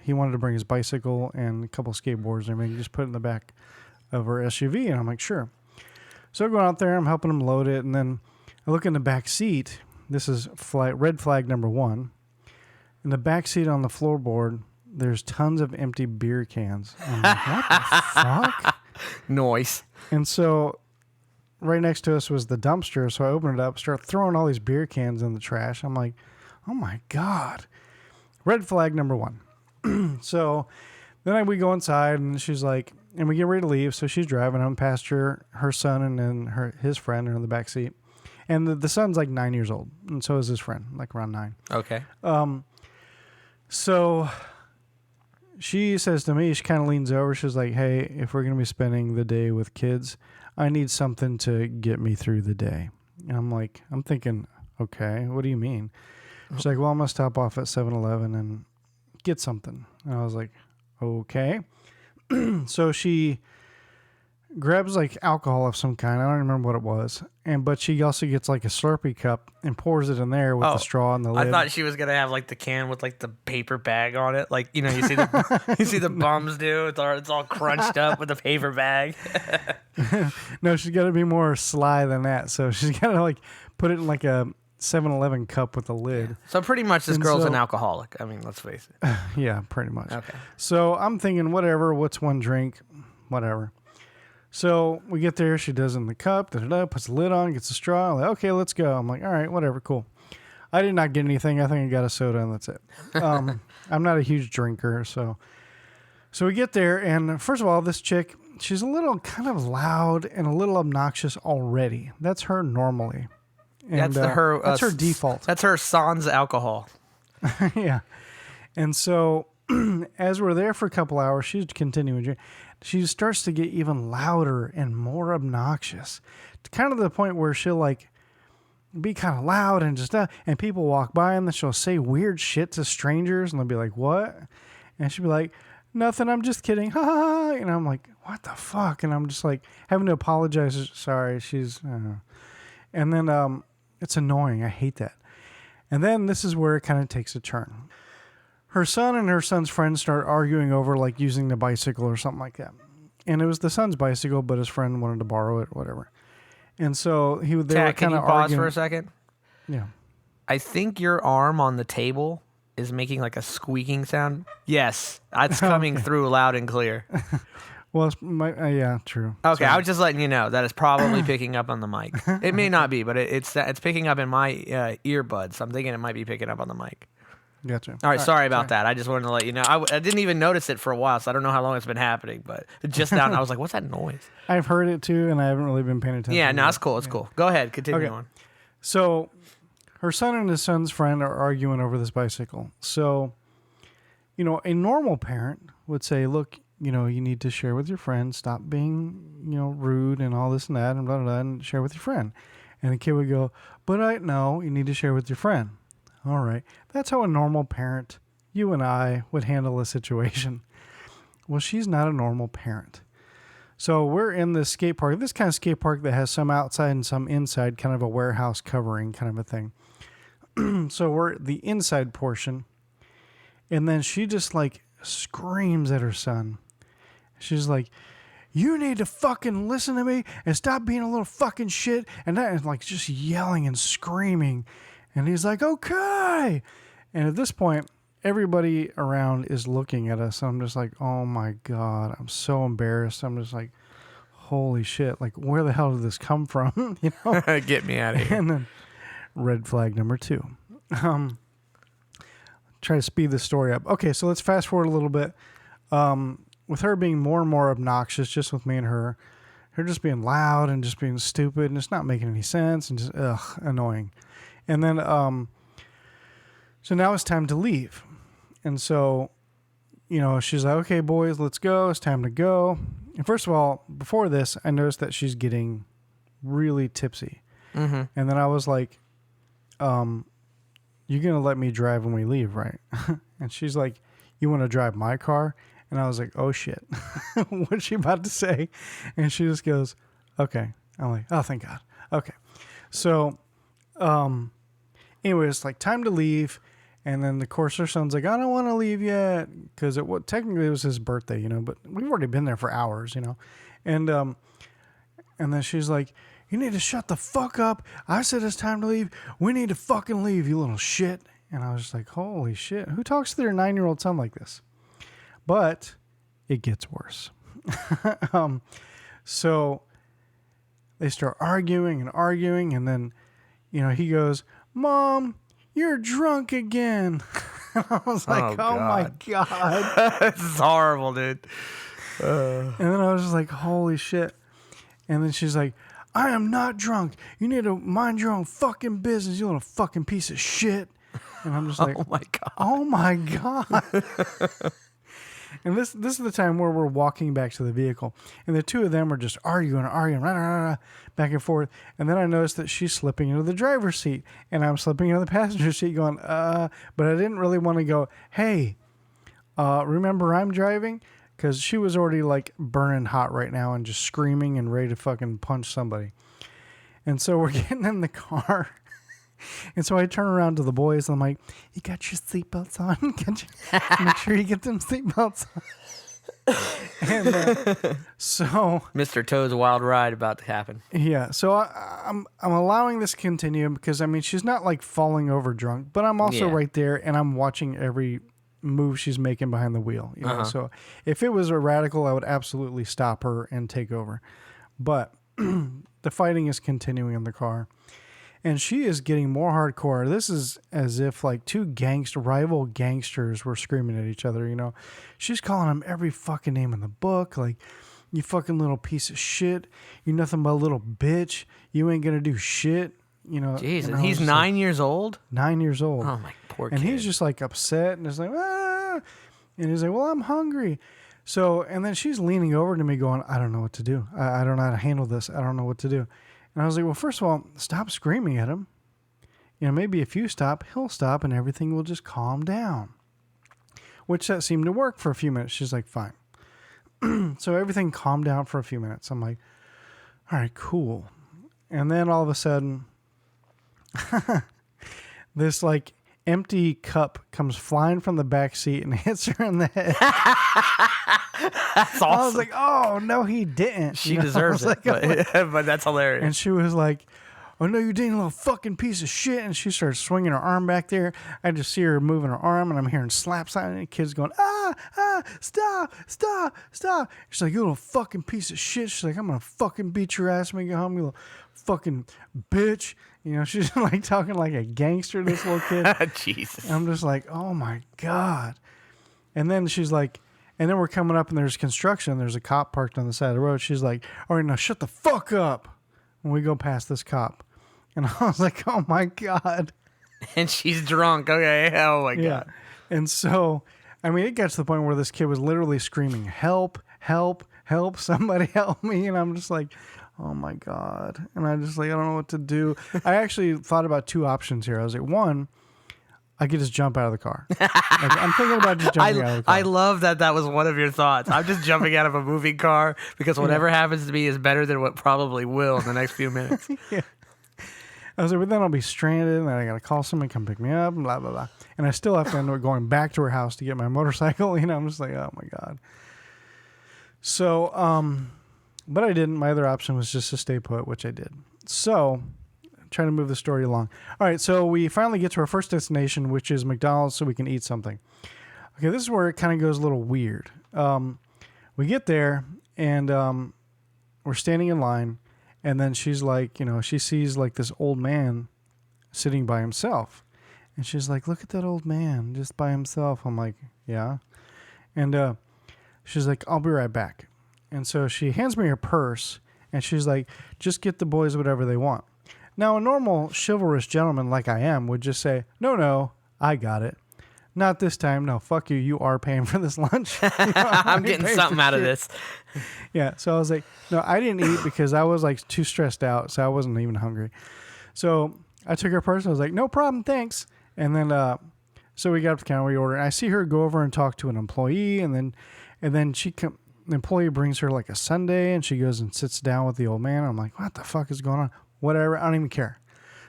He wanted to bring his bicycle and a couple skateboards and everything. Just put it in the back of her SUV. And I'm like, sure. So I go out there. I'm helping him load it. And then I look in the back seat. This is red flag number 1. In the back seat on the floorboard, there's tons of empty beer cans. I'm like, what the fuck? Noise. And so right next to us was the dumpster. So I opened it up, start throwing all these beer cans in the trash. I'm like, oh my God. Red flag number 1. So then we go inside, and she's like, and we get ready to leave. So she's driving. I'm past her son, and then his friend are in the back seat. And the son's like 9 years old, and so is his friend, like around 9. Okay. So she says to me, she kind of leans over. She's like, hey, if we're going to be spending the day with kids, I need something to get me through the day. And I'm thinking, okay, what do you mean? She's like, well, I'm going to stop off at 7-Eleven and get something. And I was like, okay. So she grabs like alcohol of some kind. I don't remember what it was. But she also gets like a Slurpee cup and pours it in there with the straw and the lid. I thought she was gonna have like the can with like the paper bag on it, like you see the bums do. It's all crunched up with a paper bag. No, she's got to be more sly than that. So she's got to like put it in like a 7-Eleven cup with a lid. So pretty much this girl's an alcoholic. I mean, let's face it. Yeah, pretty much. Okay. So I'm thinking, whatever. What's one drink? Whatever. So we get there. She does it in the cup. Puts the lid on. Gets a straw. I'm like, okay, let's go. I'm like, all right, whatever, cool. I did not get anything. I think I got a soda and that's it. I'm not a huge drinker, so we get there, and first of all, this chick, she's a little kind of loud and a little obnoxious already. That's her normally. And, that's her default. That's her sans alcohol. Yeah. And so as we're there for a couple hours, she's continuing drinking. She starts to get even louder and more obnoxious, kind of to the point where she'll like be kind of loud and just and people walk by and then she'll say weird shit to strangers and they'll be like, what? And she'll be like, nothing, I'm just kidding. Ha ha ha. And I'm like, what the fuck? And I'm just like having to apologize. Sorry, she's and then it's annoying. I hate that. And then this is where it kind of takes a turn. Her son and her son's friends start arguing over like using the bicycle or something like that. And it was the son's bicycle, but his friend wanted to borrow it, whatever. And so they were kind of arguing. Can you pause for a second? Yeah. I think your arm on the table is making like a squeaking sound. Yes, it's coming through loud and clear. Well, yeah, true. Okay, I was just letting you know that it's probably picking up on the mic. It may not be, but it's picking up in my earbuds. I'm thinking it might be picking up on the mic. Gotcha. All right, sorry about that. I just wanted to let you know. I didn't even notice it for a while, so I don't know how long it's been happening. But just now, I was like, what's that noise? I've heard it too, and I haven't really been paying attention. Yeah, no, it's cool. It's cool. Go ahead. Continue on. So her son and his son's friend are arguing over this bicycle. So, a normal parent would say, look, you need to share with your friend. Stop being, rude and all this and that and blah, blah, blah, and share with your friend. And the kid would go, but no, you need to share with your friend. All right. That's how a normal parent, you and I, would handle a situation. Well, she's not a normal parent. So we're in this skate park, this kind of skate park that has some outside and some inside, kind of a warehouse covering kind of a thing. So we're at the inside portion. And then she just like screams at her son. She's like, you need to fucking listen to me and stop being a little fucking shit. And that is like just yelling and screaming. And he's like, okay. And at this point, everybody around is looking at us. I'm just like, oh my God, I'm so embarrassed. I'm just like, holy shit. Like, where the hell did this come from? Get me out of here. And then red flag number 2. Try to speed the story up. Okay, so let's fast forward a little bit. With her being more and more obnoxious, just with me and her just being loud and just being stupid and it's not making any sense and just, annoying. And then, so now it's time to leave. And so, she's like, okay, boys, let's go. It's time to go. And first of all, before this, I noticed that she's getting really tipsy. Mm-hmm. And then I was like, you're going to let me drive when we leave, right? And she's like, you want to drive my car? And I was like, oh shit, what's she about to say? And she just goes, okay. I'm like, oh, thank God. Okay. So, anyway, it's like time to leave. And then, of course, her son's like, I don't want to leave yet. Because technically it was his birthday, but we've already been there for hours, And then she's like, you need to shut the fuck up. I said it's time to leave. We need to fucking leave, you little shit. And I was just like, holy shit. Who talks to their 9-year-old son like this? But it gets worse. So they start arguing. And then, he goes, Mom, you're drunk again. I was like, oh my God. This is horrible, dude. And then I was just like, holy shit. And then she's like, I am not drunk. You need to mind your own fucking business, you little fucking piece of shit. And I'm just like, oh my God. Oh my God. And this is the time where we're walking back to the vehicle. And the two of them are just arguing, back and forth. And then I noticed that she's slipping into the driver's seat. And I'm slipping into the passenger seat going, But I didn't really want to go, hey, remember I'm driving? Because she was already like burning hot right now and just screaming and ready to fucking punch somebody. And so we're getting in the car. And so I turn around to the boys and I'm like, you got your seatbelts on? Make sure you get them seatbelts on. And so Mr. Toad's wild ride about to happen. Yeah. So I'm allowing this to continue because, I mean, she's not like falling over drunk, but I'm also right there and I'm watching every move she's making behind the wheel. You know? So if it was a radical, I would absolutely stop her and take over. But the fighting is continuing in the car. And she is getting more hardcore. This is as if like two rival gangsters were screaming at each other, you know. She's calling him every fucking name in the book. Like, you fucking little piece of shit. You're nothing but a little bitch. You ain't gonna do shit. You know. Jeez, and he's 9 years old? 9 years old. Oh, my poor kid. And he's just like upset and is like, ah. And he's like, well, I'm hungry. So, and then she's leaning over to me going, I don't know what to do. I don't know how to handle this. I don't know what to do. And I was like, well, first of all, stop screaming at him. You know, maybe if you stop, he'll stop and everything will just calm down. Which that seemed to work for a few minutes. She's like, fine. So everything calmed down for a few minutes. I'm like, all right, cool. And then all of a sudden, this like empty cup comes flying from the back seat and hits her in the head. That's awesome. I was like, oh, no, he didn't. She deserves it, but that's hilarious. And she was like, oh, no, you didn't, little fucking piece of shit. And she started swinging her arm back there. I just see her moving her arm, and I'm hearing slaps on it. And the kid's going, stop. She's like, you little fucking piece of shit. She's like, I'm going to fucking beat your ass when you get home, you little fucking bitch. You know, she's like talking like a gangster, this little kid. Jesus. And I'm just like, oh, my God. And then she's like, and then we're coming up and there's construction. There's a cop parked on the side of the road. She's like, all right, now shut the fuck up when we go past this cop. And I was like, oh, my God. And she's drunk. Okay. Oh, my God. Yeah. And so, I mean, it got to the point where this kid was literally screaming, help, help, help, somebody help me. And I'm just like, oh, my God. And I just like, I don't know what to do. I actually thought about two options here. I was like, one, I could just jump out of the car. Like, I'm thinking about just jumping out of the car. I love that was one of your thoughts. I'm just jumping out of a moving car because whatever happens to me is better than what probably will in the next few minutes. Yeah. I was like, but then I'll be stranded, and then I got to call someone to come pick me up, and blah, blah, blah. And I still have to end up going back to her house to get my motorcycle. You know, I'm just like, oh, my God. So, but I didn't. My other option was just to stay put, which I did. So, trying to move the story along. All right, so we finally get to our first destination, which is McDonald's, so we can eat something. Okay, this is where it kind of goes a little weird. We get there, and we're standing in line, and then she's like, you know, she sees like this old man sitting by himself. And she's like, look at that old man just by himself. I'm like, yeah. And she's like, I'll be right back. And so she hands me her purse, and she's like, just get the boys whatever they want. Now, a normal chivalrous gentleman like I am would just say, no, I got it. Not this time. No, fuck you. You are paying for this lunch. You know, I'm getting something out of this. Yeah. So I was like, no, I didn't eat because I was like too stressed out. So I wasn't even hungry. So I took her purse. I was like, no problem. Thanks. And then, so we got up to the counter, we ordered. And I see her go over and talk to an employee. And then the employee brings her like a sundae, and she goes and sits down with the old man. I'm like, what the fuck is going on? Whatever. I don't even care.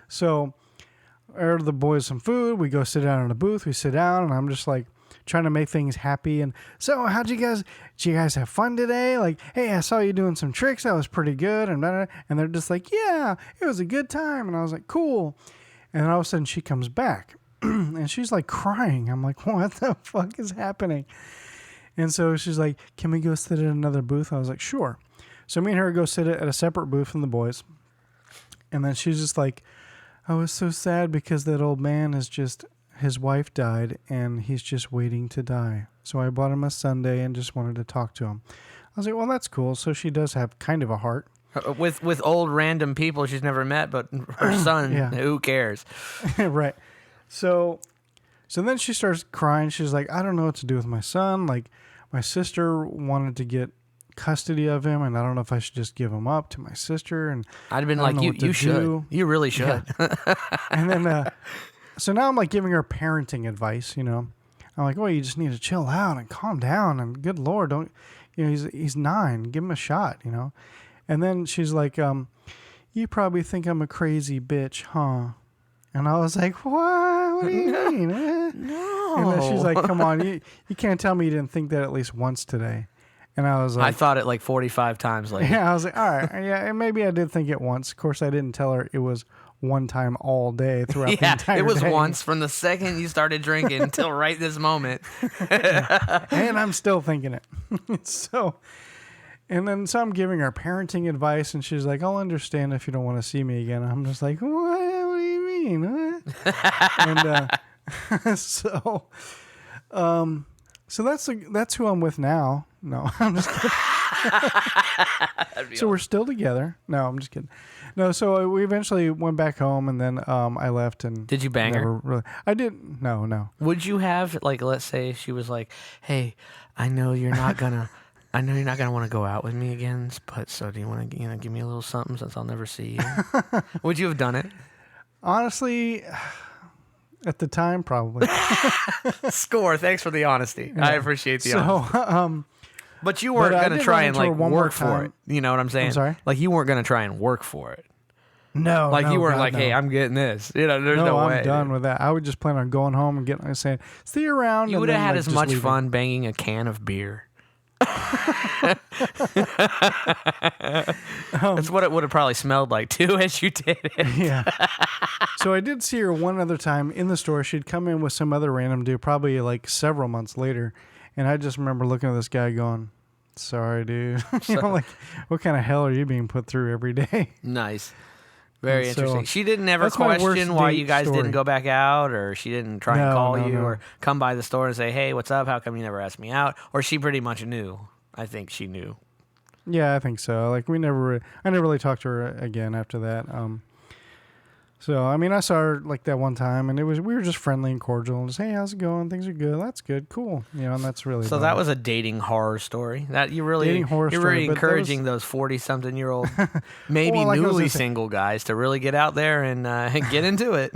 So I order the boys some food. We go sit down in a booth. We sit down, and I'm just like trying to make things happy. And so, did you guys have fun today? Like, hey, I saw you doing some tricks. That was pretty good. And they're just like, yeah, it was a good time. And I was like, cool. And then all of a sudden she comes back and she's like crying. I'm like, what the fuck is happening? And so she's like, can we go sit at another booth? I was like, sure. So me and her go sit at a separate booth from the boys. And then she's just like, I was so sad because that old man is just his wife died, and he's just waiting to die. So I bought him a sundae and just wanted to talk to him. I was like, well, that's cool. So she does have kind of a heart. With old random people she's never met, but her son, Yeah. who cares? Right. So then she starts crying. She's like, I don't know what to do with my son. Like, my sister wanted to get custody of him, and I don't know if I should just give him up to my sister. And I'd have been I don't like, know what to you should. do. You really should. Yeah. And then, so now I'm like giving her parenting advice, you know. I'm like, well, you just need to chill out and calm down. And good Lord, don't, you know, he's 9. Give him a shot, you know. And then she's like, you probably think I'm a crazy bitch, huh? And I was like, what? What do you mean? No. And then she's like, come on, you can't tell me you didn't think that at least once today. And I was like, I thought it like 45 times later. yeah, I was like, all right, yeah, and maybe I did think it once. Of course, I didn't tell her it was one time all day throughout the entire it was day. once from the second you started drinking until right this moment. And I'm still thinking it. So I'm giving her parenting advice, and she's like, I'll understand if you don't want to see me again. I'm just like, what do you mean? What? And so that's who I'm with now. No, I'm just kidding. So we're still together. No, I'm just kidding. No, so we eventually went back home, and then I left. And Did you bang her? really, I didn't. No. Would you have, like, let's say she was like, hey, I know you're not gonna want to go out with me again, but so do you want to, give me a little something since I'll never see you? Would you have done it? Honestly, at the time, probably. Score. Thanks for the honesty. I appreciate the honesty. So, But you weren't going to try and, like, one more work for time. it. You know what I'm saying? I'm sorry? Like, you weren't going to try and work for it. no, Like, no, you weren't God, like, no. hey, I'm getting this. There's no way. I'm done with that. I would just plan on going home and saying, see you around. You and would have then, had like, as just much leaving. fun banging a can of beer. That's what it would have probably smelled like too as you did it. Yeah. So I did see her one other time in the store. She'd come in with some other random dude, probably like several months later. And I just remember looking at this guy going, sorry, dude. Like, what kind of hell are you being put through every day? Nice. Very And so, interesting. She didn't ever that's my worst question why date you guys story. didn't go back out, or she didn't try and No, call no, you no. or come by the store and say, hey, what's up? How come you never asked me out? Or she pretty much knew. I think she knew. Yeah, I think so. Like I never really talked to her again after that. So I mean, I saw her like that one time, and we were just friendly and cordial, and just, hey, how's it going? Things are good. That's good. Cool. And that's really So about that it. was a dating horror story. That Dating horror you're story, really but that encouraging those 40-something-year-old, maybe Well, like I was newly gonna say- single guys to really get out there and get into it.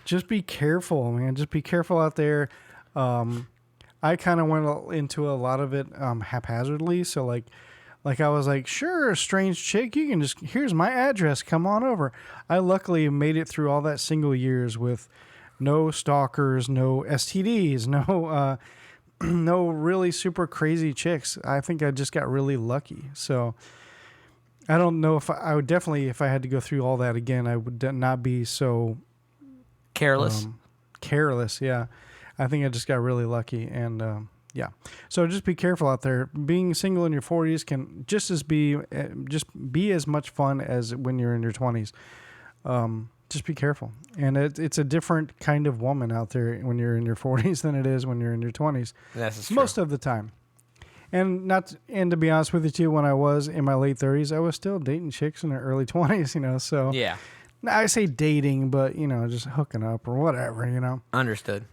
Just be careful, man. Just be careful out there. I kind of went into a lot of it haphazardly. So like I was like, sure, strange chick, you can here's my address, come on over. I luckily made it through all that single years with no stalkers, no STDs, no no really super crazy chicks. I think I just got really lucky. So I don't know if I would definitely, if I had to go through all that again, I would not be so Careless. careless. Yeah. I think I just got really lucky. And yeah. So just be careful out there. Being single in your 40s can just be as much fun as when you're in your 20s. Just be careful. And it's a different kind of woman out there when you're in your 40s than it is when you're in your 20s. That's true. Most of the time. And to be honest with you too, when I was in my late 30s, I was still dating chicks in their early 20s, so Yeah. I say dating, but just hooking up or whatever, Understood.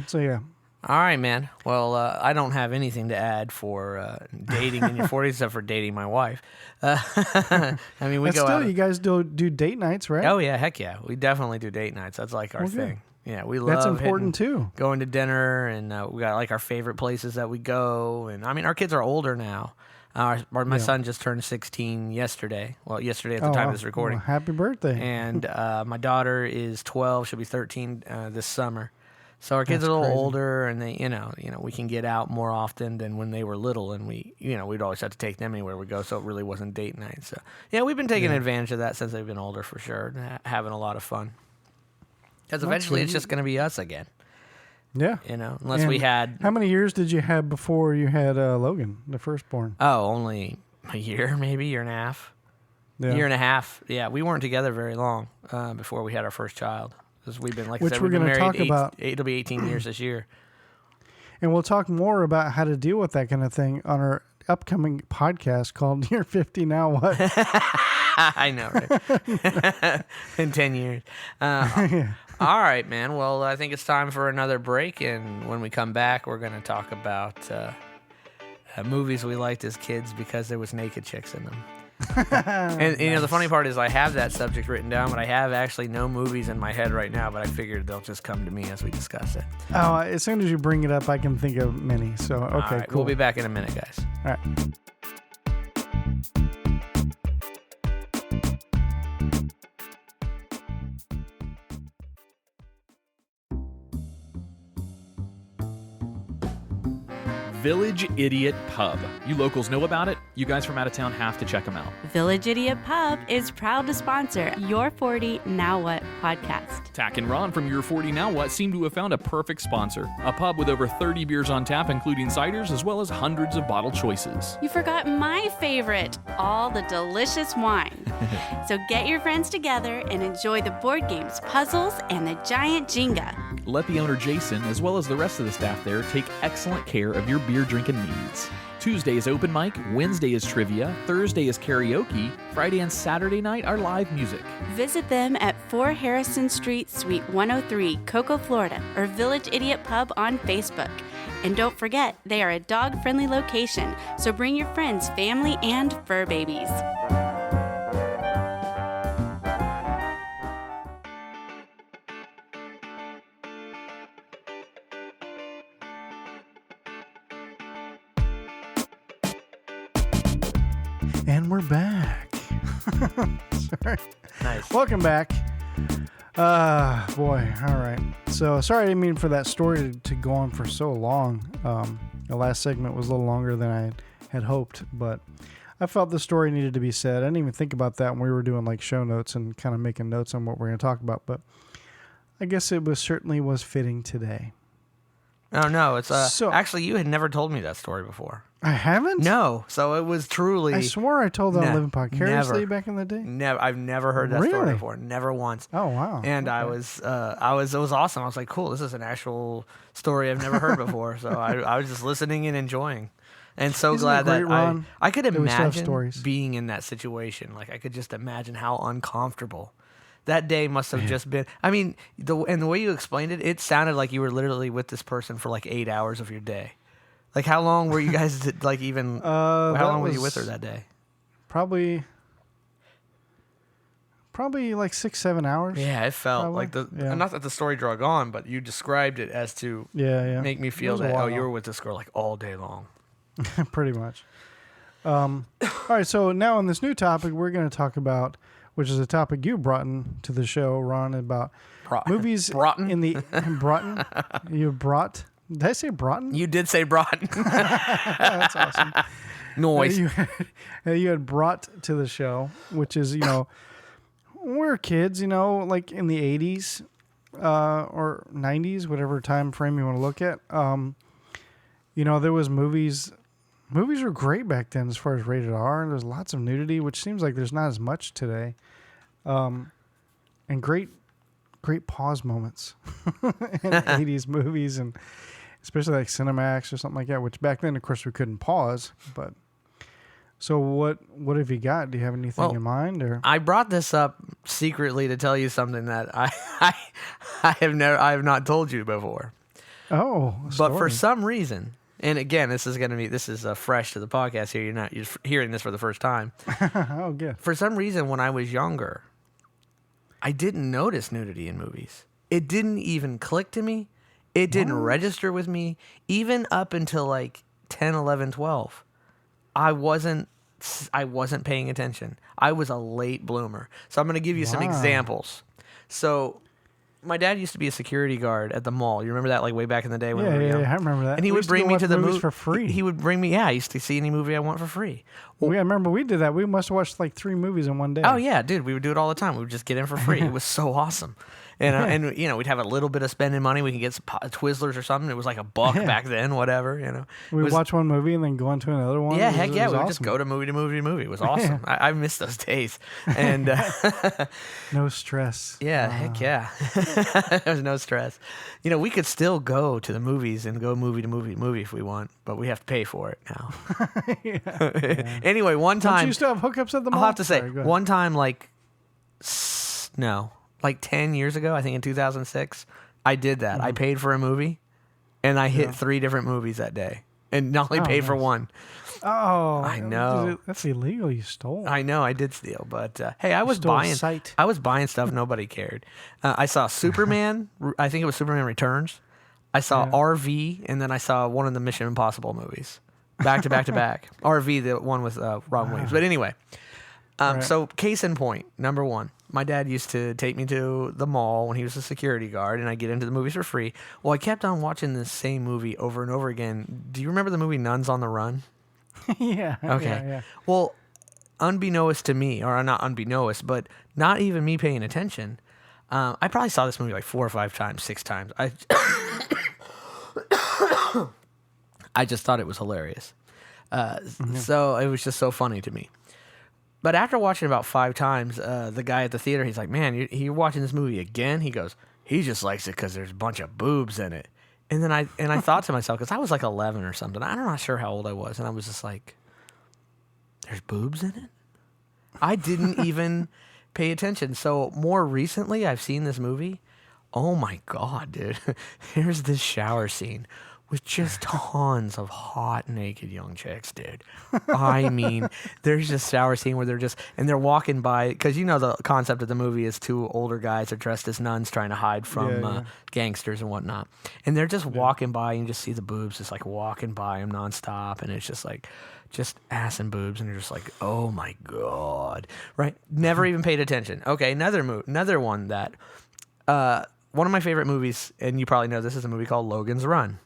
So yeah. All right, man. Well, I don't have anything to add for dating in your 40s except for dating my wife. I mean, we But go still, out. you guys do date nights, right? Oh yeah, heck yeah. We definitely do date nights. That's like our Well, good. thing. Yeah, we love That's important too. going to dinner, and we got like our favorite places that we go. And I mean, our kids are older now. My son just turned 16 yesterday. Well, yesterday at the time of this recording. Well, happy birthday. And my daughter is 12. She'll be 13 this summer. So our kids That's are a little crazy. older, and they, we can get out more often than when they were little, and we'd always have to take them anywhere we go. So it really wasn't date night. So yeah, we've been taking advantage of that since they've been older for sure, and having a lot of fun. Because eventually it's just going to be us again, Yeah. unless we And had. How many years did you have before you had Logan, the firstborn? Oh, only a year, maybe year and a half. Yeah. Year and a half. Yeah, we weren't together very long before we had our first child. because we've been, like I Which said, we're we've been gonna married talk about. It'll be 18 years this year. And we'll talk more about how to deal with that kind of thing on our upcoming podcast called You're 50 Now What? I know, right? In 10 years. All right, man. Well, I think it's time for another break. And when we come back, we're going to talk about movies we liked as kids because there was naked chicks in them. And you know, the funny part is I have that subject written down, but I have actually no movies in my head right now, but I figured they'll just come to me as we discuss it. Oh, as soon as you bring it up, I can think of many. So, okay, All right, cool. We'll be back in a minute, guys. All right. Village Idiot Pub. You locals know about it. You guys from out of town have to check them out. Village Idiot Pub is proud to sponsor Your 40 Now What podcast. Tach and Ron from Your 40 Now What seem to have found a perfect sponsor. A pub with over 30 beers on tap, including ciders, as well as hundreds of bottle choices. You forgot my favorite, all the delicious wine. So get your friends together and enjoy the board games, puzzles, and the giant Jenga. Let the owner Jason, as well as the rest of the staff there, take excellent care of your beer drinking needs. Tuesday is open mic, Wednesday is trivia, Thursday is karaoke, Friday and Saturday night are live music. Visit them at 4 Harrison Street, Suite 103, Cocoa, Florida, or Village Idiot Pub on Facebook. And don't forget, they are a dog-friendly location, so bring your friends, family, and fur babies. And we're back. Sorry. Nice. Welcome back. Boy. All right. So sorry, I didn't mean for that story to go on for so long. The last segment was a little longer than I had hoped, but I felt the story needed to be said. I didn't even think about that when we were doing like show notes and kind of making notes on what we're going to talk about, but I guess it certainly was fitting today. Oh, no. It's So- actually, you had never told me that story before. I haven't? No. So it was truly. I swore I told that on Living Vicariously never. back in the day. Never. I've never heard that story Really? before. Never once. Oh, wow. And Okay. it was awesome. I was like, cool, this is an actual story I've never heard before. So I was just listening and enjoying. And so Isn't it glad great, that Ron, I could that we still have imagine stories? being in that situation. Like I could just imagine how uncomfortable that day must have just been. I mean, the way you explained it, it sounded like you were literally with this person for like 8 hours of your day. Like how long were you guys like even? How long were you with her that day? Probably like 6-7 hours. Yeah, it felt Probably. like Yeah. not that the story drug on, but you described it as to Yeah. make me It feel was a that while. you were with this girl like all day long. Pretty much. All right, so now on this new topic, we're going to talk about, which is a topic you brought to the show, Ron, about movies Broughton? in the Broughton. You brought? Did I say Broughton? You did say Broughton. That's awesome. Noise. You had brought to the show, which is, we're kids, like in the 80s or 90s, whatever time frame you want to look at. There was movies. Movies were great back then as far as rated R, and there's lots of nudity, which seems like there's not as much today. And great pause moments in 80s movies, and especially like Cinemax or something like that, which back then, of course, we couldn't pause. But so what have you got? Do you have anything in mind? Or I brought this up secretly to tell you something that I have not told you before. Oh, But for some reason, and again, this is fresh to the podcast here. You're hearing this for the first time. oh, good. For some reason, when I was younger, I didn't notice nudity in movies. It didn't even click to me. It didn't register with me. Even up until like 10, 11, 12, I wasn't paying attention. I was a late bloomer. So I'm going to give you some examples. So my dad used to be a security guard at the mall. You remember that, like way back in the day when we were young? Yeah, I remember that. And he We would used to bring go me watch to the movies movie for free. He would bring me. Yeah, I used to see any movie I want for free. I remember we did that. We must have watched like 3 movies in one day. Oh yeah, dude, we would do it all the time. We would just get in for free. It was so awesome. And you know, we'd have a little bit of spending money. We could get some Twizzlers or something. It was like $1 back then, whatever. You know, we watch one movie and then go into another one. Yeah, heck yeah, we would awesome. just go to movie to movie to movie. It was awesome. I miss those days. And no stress. Yeah, heck yeah. There was no stress. You know, we could still go to the movies and go movie to movie to movie if we want, but we have to pay for it now. Anyway, one time. Don't you still have hookups at the mall? I'll have to say, Sorry, one time, like 10 years ago, I think in 2006, I did that. I paid for a movie, and I hit 3 different movies that day, and not only paid for one. Oh, I know. That's illegal. You stole. I know I did steal, but hey, I was buying stuff. Nobody cared. I saw Superman. I think it was Superman Returns. I saw RV, and then I saw one of the Mission Impossible movies, back to back to back. RV, the one with Robin Williams. But anyway, so case in point, number 1. My dad used to take me to the mall when he was a security guard, and I get into the movies for free. Well, I kept on watching the same movie over and over again. Do you remember the movie Nuns on the Run? Yeah. Okay. Yeah. Well, unbeknownst to me, or not unbeknownst, but not even me paying attention, I probably saw this movie like 4 or 5 times, 6 times. I just thought it was hilarious. So it was just so funny to me. But after watching about 5 times, the guy at the theater, he's like, man, you're watching this movie again? He goes, he just likes it because there's a bunch of boobs in it. And then I thought to myself, because I was like 11 or something. I'm not sure how old I was. And I was just like, there's boobs in it? I didn't even pay attention. So more recently, I've seen this movie. Oh my God, dude. Here's this shower scene with just tons of hot, naked young chicks, dude. I mean, there's this shower scene where they're walking by, because you know the concept of the movie is 2 older guys are dressed as nuns trying to hide from gangsters and whatnot. And they're just walking by, and you just see the boobs just like walking by them nonstop, and it's just like, just ass and boobs, and you're just like, oh my God, right? Never even paid attention. Okay, another one that, one of my favorite movies, and you probably know this, is a movie called Logan's Run.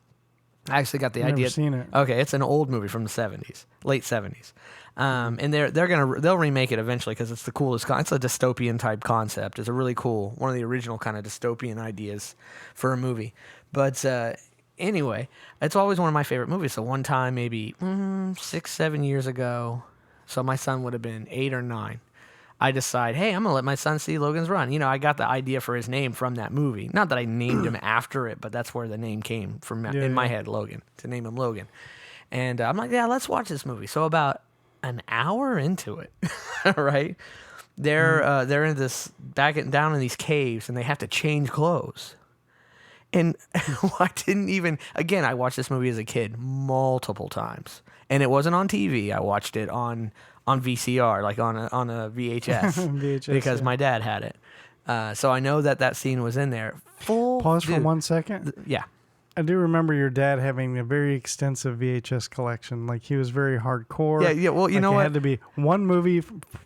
I actually got the idea. Never seen it. Okay, it's an old movie from the 70s, late 70s, and they'll remake it eventually because it's the coolest. It's a dystopian type concept. It's a really cool, one of the original kind of dystopian ideas for a movie. But anyway, it's always one of my favorite movies. So one time, maybe 6-7 years ago, so my son would have been 8 or 9. I decide, hey, I'm going to let my son see Logan's Run. You know, I got the idea for his name from that movie. Not that I named him after it, but that's where the name came from in my head, Logan, to name him Logan. And I'm like, yeah, let's watch this movie. So about an hour into it, right, they're in this, down in these caves, and they have to change clothes. And I didn't even, again, I watched this movie as a kid multiple times. And it wasn't on TV. I watched it on VCR, like on a VHS, because my dad had it. So I know that scene was in there. Pause for 1 second. Yeah. I do remember your dad having a very extensive VHS collection. Like, he was very hardcore. Yeah. Well, you know what? It had to be one movie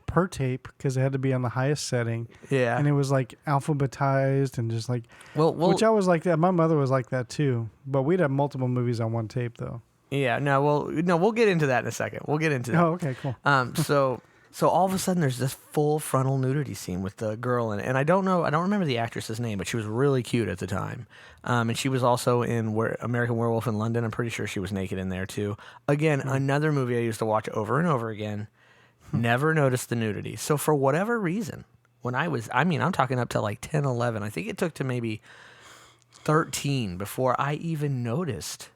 per tape because it had to be on the highest setting. Yeah. And it was like alphabetized and just like, well, which I was like that. My mother was like that too. But we'd have multiple movies on one tape though. Yeah. We'll get into that in a second. We'll get into that. Oh, okay, cool. So all of a sudden there's this full frontal nudity scene with the girl in it. And I don't remember the actress's name, but she was really cute at the time. And she was also in American Werewolf in London. I'm pretty sure she was naked in there too. Again, another movie I used to watch over and over again. Never noticed the nudity. So for whatever reason, I'm talking up to like 10, 11. I think it took to maybe 13 before I even noticed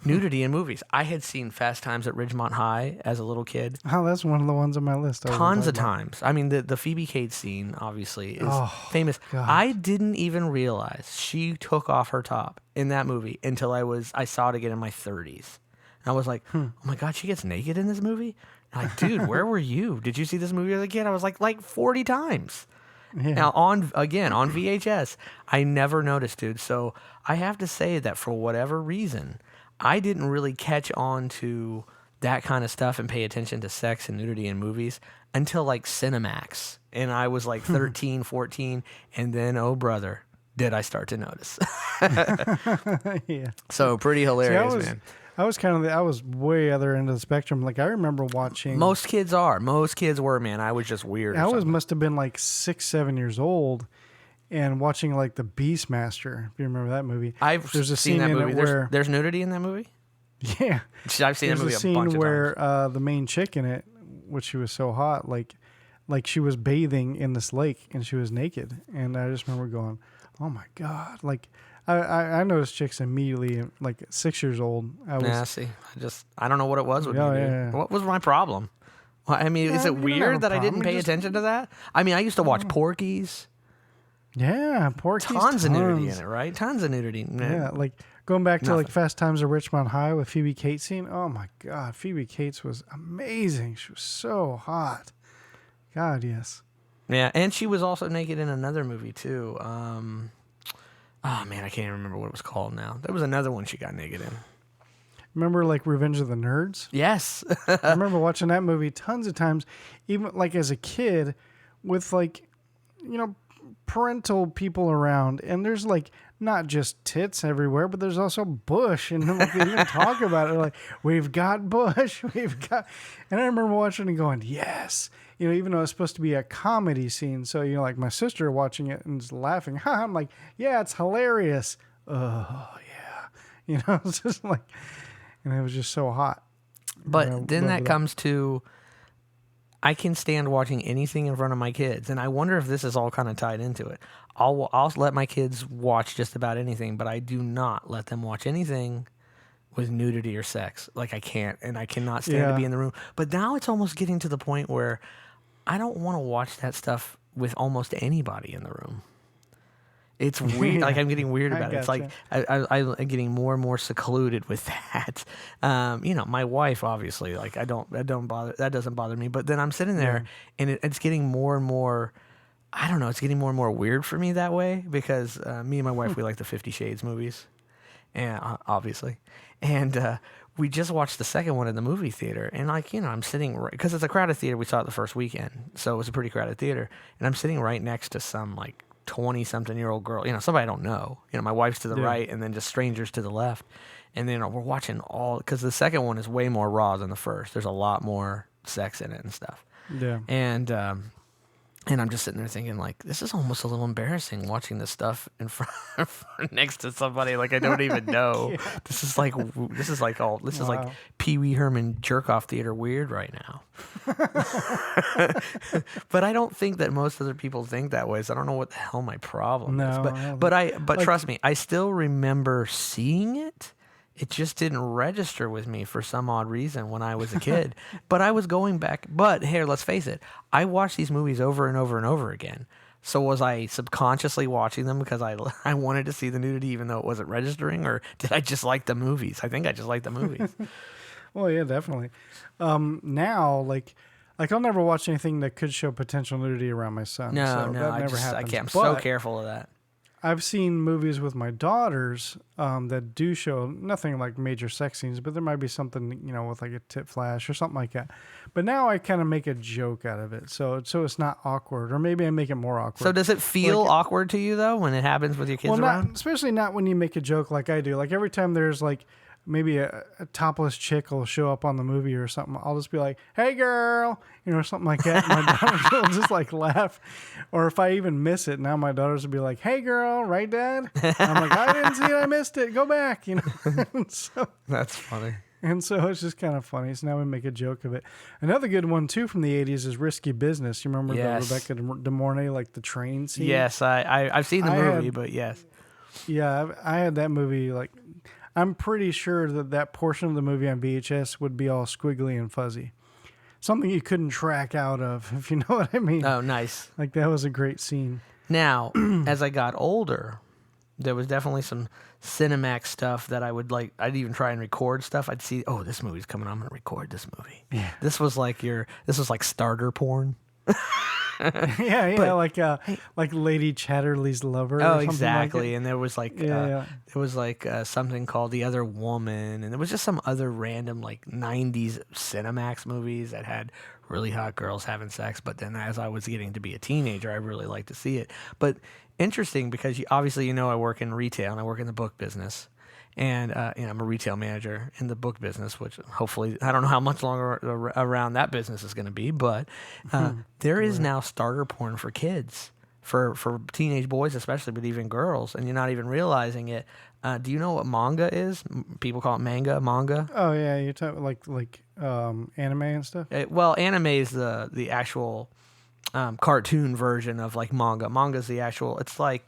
nudity in movies. I had seen Fast Times at Ridgemont High as a little kid. Oh, that's one of the ones on my list. Tons of times. I mean, the Phoebe Cates scene, obviously, is famous. God. I didn't even realize she took off her top in that movie until I saw it again in my 30s. And I was like, oh my God, she gets naked in this movie? I'm like, dude, where were you? Did you see this movie as a kid? I was like 40 times. Yeah. Now, on VHS, I never noticed, dude. So I have to say that for whatever reason, I didn't really catch on to that kind of stuff and pay attention to sex and nudity in movies until like Cinemax. And I was like 13, 14. And then, oh brother, did I start to notice. Yeah. So pretty hilarious, man. I was way other end of the spectrum. Like, I remember watching. Most kids were, man. I was just weird. Must have been like 6, 7 years old. and watching like the Beastmaster. If you remember that movie, There's a seen that movie. Where there's nudity in that movie. yeah, I've seen that movie a scene bunch of where times. the main chick in it, which she was so hot, like she was bathing in this lake and she was naked, and I just remember going, "Oh my god!" Like I noticed chicks immediately, like 6 years old. I don't know what it was with me. Dude. Yeah. What was my problem? Well, I mean, is it weird that I didn't pay attention to that? I mean, I used to watch Porky's. Yeah, Porky's. Tons of nudity in it, right? Tons of nudity. Yeah, like going back to like Fast Times at Richmond High with Phoebe Cates scene. Oh my god, Phoebe Cates was amazing. She was so hot. God, yes. Yeah, and she was also naked in another movie too. Oh man, I can't even remember what it was called now. There was another one she got naked in. Remember like Revenge of the Nerds? Yes. I remember watching that movie tons of times, even like as a kid with like, you know, parental people around, and there's like not just tits everywhere, but there's also bush, and like, they even talk about it like, we've got bush, and I remember watching and going, yes, you know, even though it's supposed to be a comedy scene, so you know, like my sister watching it and just laughing, I'm like, yeah, it's hilarious. Oh yeah, you know, it's just like, and it was just so hot. But then that comes to, I can stand watching anything in front of my kids, and I wonder if this is all kind of tied into it. I'll let my kids watch just about anything, but I do not let them watch anything with nudity or sex. Like I can't, and I cannot stand to be in the room. But now it's almost getting to the point where I don't want to watch that stuff with almost anybody in the room. It's weird. Like I'm getting weird about it. It's like I'm getting more and more secluded with that. You know, my wife obviously, like I don't bother. That doesn't bother me. But then I'm sitting there, and it's getting more and more. I don't know. It's getting more and more weird for me that way because me and my wife we like the 50 Shades movies, and obviously, and we just watched the second one in the movie theater, and like you know, I'm sitting because it's a crowded theater. We saw it the first weekend, so it was a pretty crowded theater, and I'm sitting right next to some like 20-something-year-old girl, you know, somebody I don't know. You know, my wife's to the right, and then just strangers to the left. And then we're watching all, because the second one is way more raw than the first. There's a lot more sex in it and stuff. Yeah. And I'm just sitting there thinking, like, this is almost a little embarrassing watching this stuff in front next to somebody like I don't even know. This is like Pee Wee Herman jerk off theater weird right now. But I don't think that most other people think that way. So I don't know what the hell my problem is. But trust me, I still remember seeing it. It just didn't register with me for some odd reason when I was a kid. But I was going back. But here, let's face it. I watched these movies over and over and over again. So was I subconsciously watching them because I wanted to see the nudity even though it wasn't registering? Or did I just like the movies? I think I just like the movies. Well, yeah, definitely. Now, like I'll never watch anything that could show potential nudity around my son. No, that never happens. I can't. I'm so careful of that. I've seen movies with my daughters that do show nothing like major sex scenes, but there might be something, you know, with like a tit flash or something like that. But now I kind of make a joke out of it, so it's not awkward, or maybe I make it more awkward. So does it feel awkward to you though when it happens with your kids around? Especially not when you make a joke like I do. Like every time there's like maybe a topless chick will show up on the movie or something, I'll just be like, "Hey, girl," you know, or something like that. My daughters will just like laugh. Or if I even miss it, now my daughters will be like, "Hey, girl," right, Dad? I'm like, "I didn't see it. I missed it. Go back," you know. So that's funny. And so it's just kind of funny. So now we make a joke of it. Another good one too from the 80s is Risky Business. You remember the Rebecca De Mornay, like the train scene? Yes, I've seen the movie, but yes. Yeah, I had that movie like. I'm pretty sure that portion of the movie on VHS would be all squiggly and fuzzy. Something you couldn't track out of, if you know what I mean. Oh, nice. Like, that was a great scene. Now, as I got older, there was definitely some Cinemax stuff that I would like. I'd even try and record stuff. I'd see, oh, this movie's coming on. I'm going to record this movie. Yeah. This was like starter porn. Like Lady Chatterley's Lover. Oh, or exactly. like and there was like there was like something called The Other Woman, and there was just some other random like 90s Cinemax movies that had really hot girls having sex. But then as I was getting to be a teenager, I really liked to see it. But interesting because obviously I work in retail and I work in the book business. And I'm a retail manager in the book business, which hopefully I don't know how much longer around that business is going to be, but there is now starter porn for kids for teenage boys especially, but even girls, and you're not even realizing it. Do you know what manga is? People call it manga. Oh yeah, you're talking like anime and stuff. Well, anime is the actual cartoon version of like manga. Manga's the actual. It's like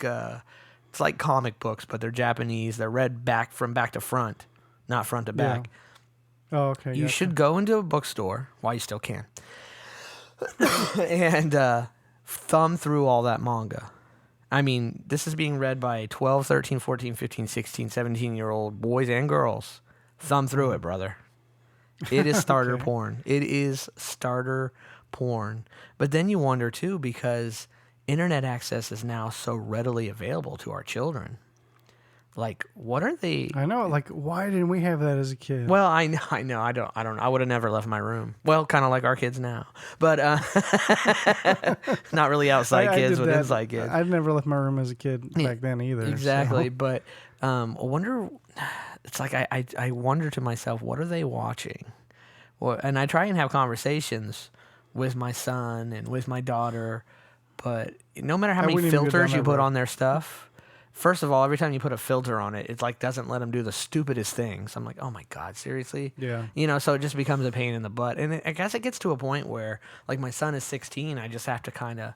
comic books, but they're Japanese. They're read from back to front, not front to back. Yeah. Oh, okay. You should go into a bookstore while you still can, and thumb through all that manga. I mean, this is being read by 12, 13, 14, 15, 16, 17-year-old boys and girls. Thumb through it, brother. It is starter porn. It is starter porn. But then you wonder, too, because internet access is now so readily available to our children. Like, what are they? I know. Like, why didn't we have that as a kid? Well, I know. I don't. I would have never left my room. Well, kind of like our kids now, but not really outside kids, but inside kids. I've never left my room as a kid back then either. Exactly, so. But I wonder. It's like I wonder to myself, what are they watching? Well, and I try and have conversations with my son and with my daughter, but no matter how many filters you put on their stuff. First of all, every time you put a filter on it, it's like doesn't let them do the stupidest things. I'm like, oh my God, seriously? Yeah. So it just becomes a pain in the butt. And I guess it gets to a point where, like, my son is 16, I just have to kind of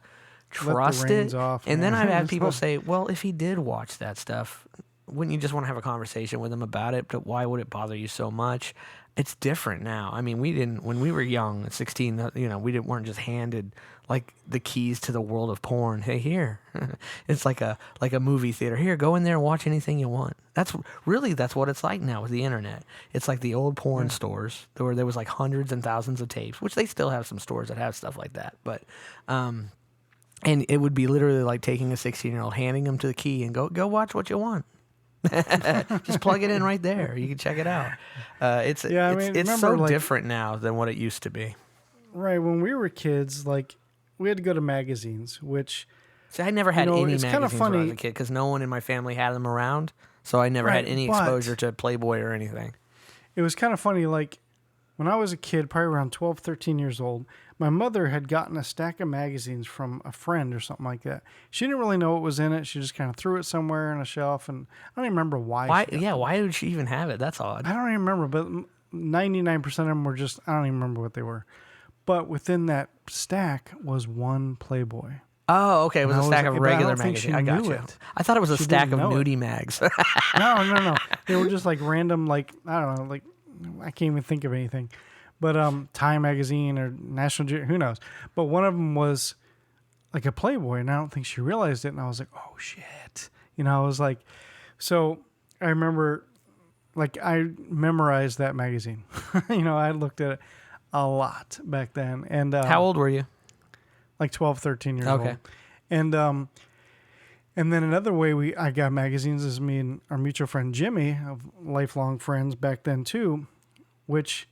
trust it. Off, and then I've had people say, well, if he did watch that stuff, wouldn't you just want to have a conversation with him about it? But why would it bother you so much? It's different now. I mean, when we were young at 16, we weren't just handed like the keys to the world of porn. Hey, here, it's like a movie theater. Here, go in there and watch anything you want. That's what it's like now with the internet. It's like the old porn stores where there was like hundreds and thousands of tapes, which they still have some stores that have stuff like that. But, and it would be literally like taking a 16-year-old, handing them to the key and go watch what you want. Just plug it in right there. You can check it out. It's so different now than what it used to be. Right. When we were kids, like we had to go to magazines, which I never had any magazines kind of funny. when I was a kid because no one in my family had them around. So I never had any exposure to Playboy or anything. It was kind of funny. Like when I was a kid, probably around 12, 13 years old, my mother had gotten a stack of magazines from a friend or something like that. She didn't really know what was in it. She just kind of threw it somewhere on a shelf, and I don't even remember why. Why did she even have it? That's odd. I don't even remember, but 99% of them were just, I don't even remember what they were. But within that stack was one Playboy. Oh, okay. It was a stack of regular magazines. I got you. I thought it was a stack of nudie mags. No. They were just like random, like, I don't know, like, I can't even think of anything. But Time Magazine or National Geographic, who knows? But one of them was like a Playboy, and I don't think she realized it. And I was like, oh, shit. I was like, so I remember, like, I memorized that magazine. I looked at it a lot back then. And how old were you? Like 12, 13 years old. And then another way I got magazines is me and our mutual friend Jimmy, of lifelong friends back then too, which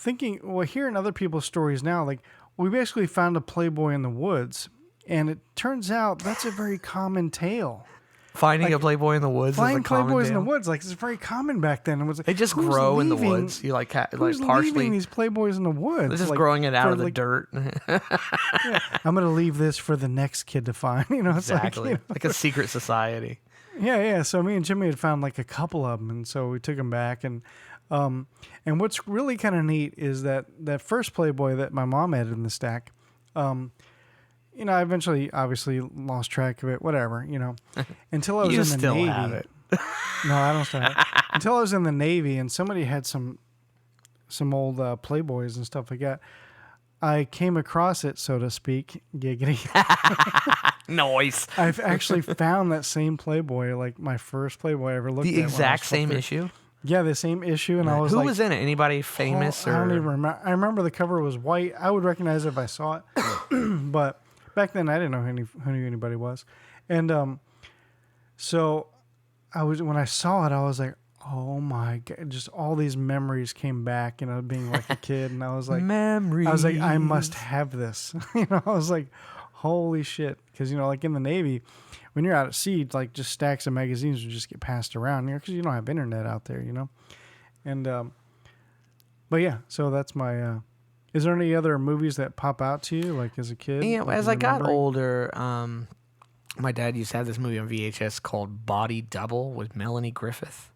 hearing other people's stories now, like we basically found a Playboy in the woods, and it turns out that's a very common tale. Finding a Playboy in the woods is a common Playboys tale. In the woods, like it's very common back then. It was like, they just grow in the woods. You like partially leaving these Playboys in the woods. They're just growing it out of the dirt. I'm gonna leave this for the next kid to find. It's exactly like a secret society. Yeah. So me and Jimmy had found like a couple of them, and so we took them back. And what's really kind of neat is that first Playboy that my mom had in the stack, I eventually obviously lost track of it, whatever, until I was in the Navy. You still have it. No, I don't still have it. Until I was in the Navy and somebody had some old Playboys and stuff like that. I came across it, so to speak, giggity. Nice. I've actually found that same Playboy, like my first Playboy I ever looked at. The exact same issue? Yeah, the same issue, and I was Who was in it? Anybody famous? I don't even remember. I remember the cover was white. I would recognize it if I saw it, but back then I didn't know who anybody was, and so when I saw it, I was like, oh my God, just all these memories came back, being like a kid, and I was like, memories. I was like, I must have this, I was like, holy shit, because like in the Navy. When you're out at sea, like just stacks of magazines would just get passed around, because you don't have internet out there, And, but yeah, so that's my. Is there any other movies that pop out to you, like as a kid? Yeah, like as I got older, My dad used to have this movie on VHS called Body Double with Melanie Griffith.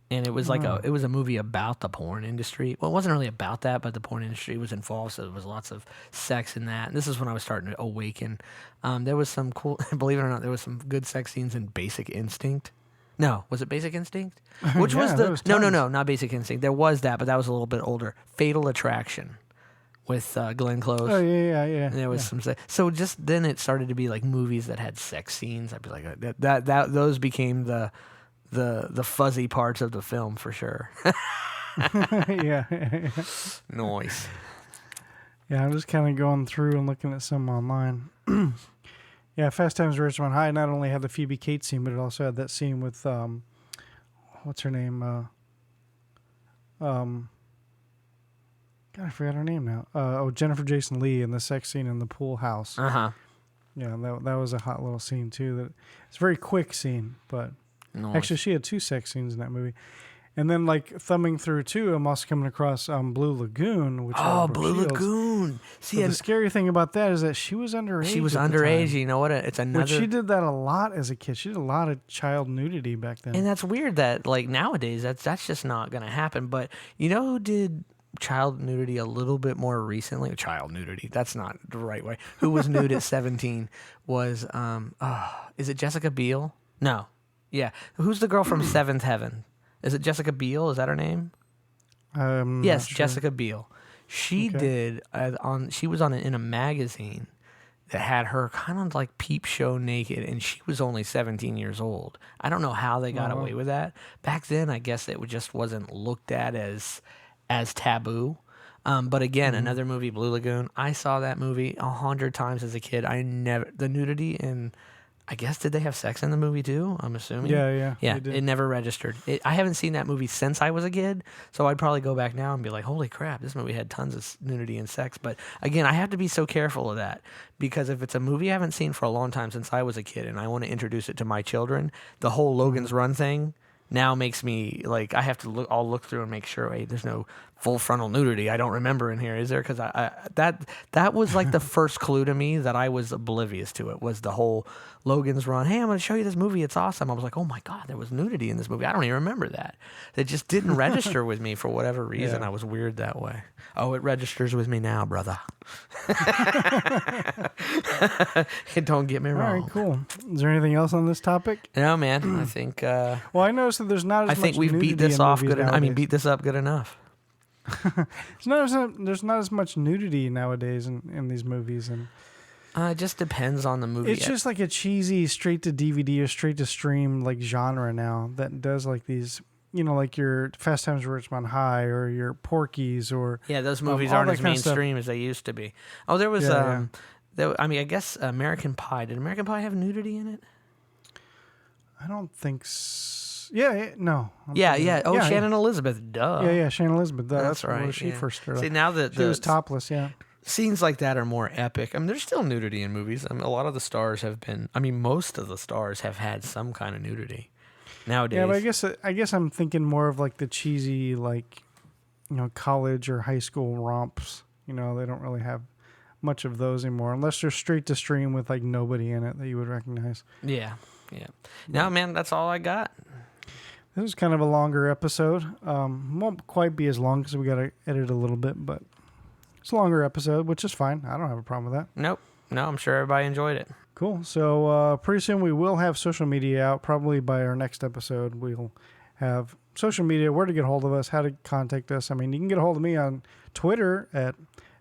And it was it was a movie about the porn industry. Well, it wasn't really about that, but the porn industry was involved, so there was lots of sex in that. And this is when I was starting to awaken. There was some cool, believe it or not, there was some good sex scenes in Basic Instinct. No, was it Basic Instinct? Which was no, not Basic Instinct. There was that, but that was a little bit older. Fatal Attraction with Glenn Close. Oh yeah. And there was some sex. So just then it started to be like movies that had sex scenes. I'd be like that those became the fuzzy parts of the film for sure. Yeah. Noise. Yeah, I'm just kind of going through and looking at some online. Yeah, Fast Times at Ridgemont High not only had the Phoebe Cates scene, but it also had that scene with what's her name? God, I forgot her name now. Jennifer Jason Leigh in the sex scene in the pool house. Uh-huh. Yeah, that was a hot little scene too. It's a very quick scene, but actually she had 2 sex scenes in that movie. And then, like, thumbing through, too, I'm also coming across Blue Lagoon. Which Blue Lagoon. See, the scary thing about that is that she was underage. She was underage. You know what? It's another... But she did that a lot as a kid. She did a lot of child nudity back then. And that's weird that, like, nowadays, that's just not going to happen. But you know who did child nudity a little bit more recently? Child nudity. That's not the right way. Who was nude at 17 was, is it Jessica Biel? No. Yeah. Who's the girl from Seventh Heaven? Is it Jessica Biel? Is that her name? Yes, sure. Jessica Biel. She did she was in a magazine that had her kind of like peep show naked, and she was only 17 years old. I don't know how they got away with that. Back then, I guess it just wasn't looked at as taboo. But again, another movie, Blue Lagoon. I saw that movie 100 times as a kid. The nudity and I guess, did they have sex in the movie too? I'm assuming. Yeah. It never registered. I haven't seen that movie since I was a kid, so I'd probably go back now and be like, holy crap, this movie had tons of nudity and sex. But again, I have to be so careful of that, because if it's a movie I haven't seen for a long time since I was a kid and I want to introduce it to my children, the whole Logan's Run thing now makes me like, I have to I'll look through and make sure, hey, there's no full frontal nudity I don't remember in here, is there? Because that was like the first clue to me that I was oblivious to it, was the whole Logan's Run. Hey, I'm going to show you this movie. It's awesome. I was like, oh my God, there was nudity in this movie. I don't even remember that. It just didn't register with me for whatever reason. I was weird that way. Oh, it registers with me now, brother. Don't get me wrong. All right, cool. Is there anything else on this topic? No, man. I think... well, I noticed that there's not as much I think we've nudity beat this in off movies good enough. Beat this up good enough. There's not as much nudity nowadays in these movies, and it just depends on the movie. It's just like a cheesy straight to DVD or straight to stream like genre now that does like these, like your Fast Times at Ridgemont High or your Porky's or those movies aren't as mainstream as they used to be. Oh, there was I guess American Pie. Did American Pie have nudity in it? I don't think so. Yeah, no. Yeah. Oh, Shannon Elizabeth, duh. Yeah, Shannon Elizabeth, duh. That's right. Where she first started. See, now that she was topless, scenes like that are more epic. I mean, there's still nudity in movies. I mean, a lot of the stars most of the stars have had some kind of nudity nowadays. Yeah, but I guess I'm thinking more of like the cheesy, like, college or high school romps. They don't really have much of those anymore, unless they're straight to stream with like nobody in it that you would recognize. Yeah. No, man, that's all I got. This is kind of a longer episode. Won't quite be as long because we got to edit a little bit, but it's a longer episode, which is fine. I don't have a problem with that. Nope. No, I'm sure everybody enjoyed it. Cool. So pretty soon we will have social media out. Probably by our next episode, we'll have social media, where to get a hold of us, how to contact us. I mean, you can get a hold of me on Twitter at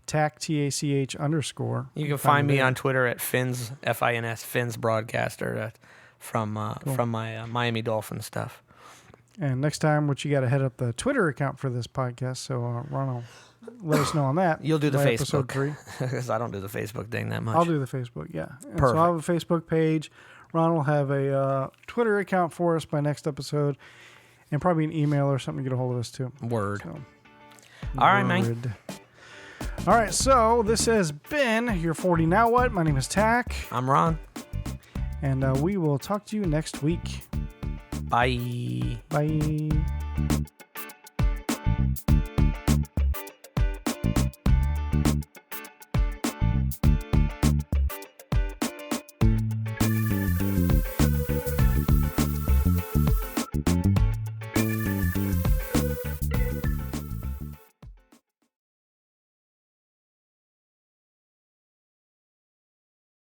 TACH, _. You can find me on Twitter at Fins, FINS, Fins Broadcaster from my Miami Dolphins stuff. And next time, you got to head up the Twitter account for this podcast. So Ron will let us know on that. You'll do the Facebook. Because I don't do the Facebook thing that much. I'll do the Facebook, yeah. And Perfect. so I'll have a Facebook page. Ron will have a Twitter account for us by next episode. And probably an email or something to get a hold of us too. Word. So, all right, man. All right, so this has been your 40 Now What? My name is Tach. I'm Ron. And we will talk to you next week. Bye. Bye.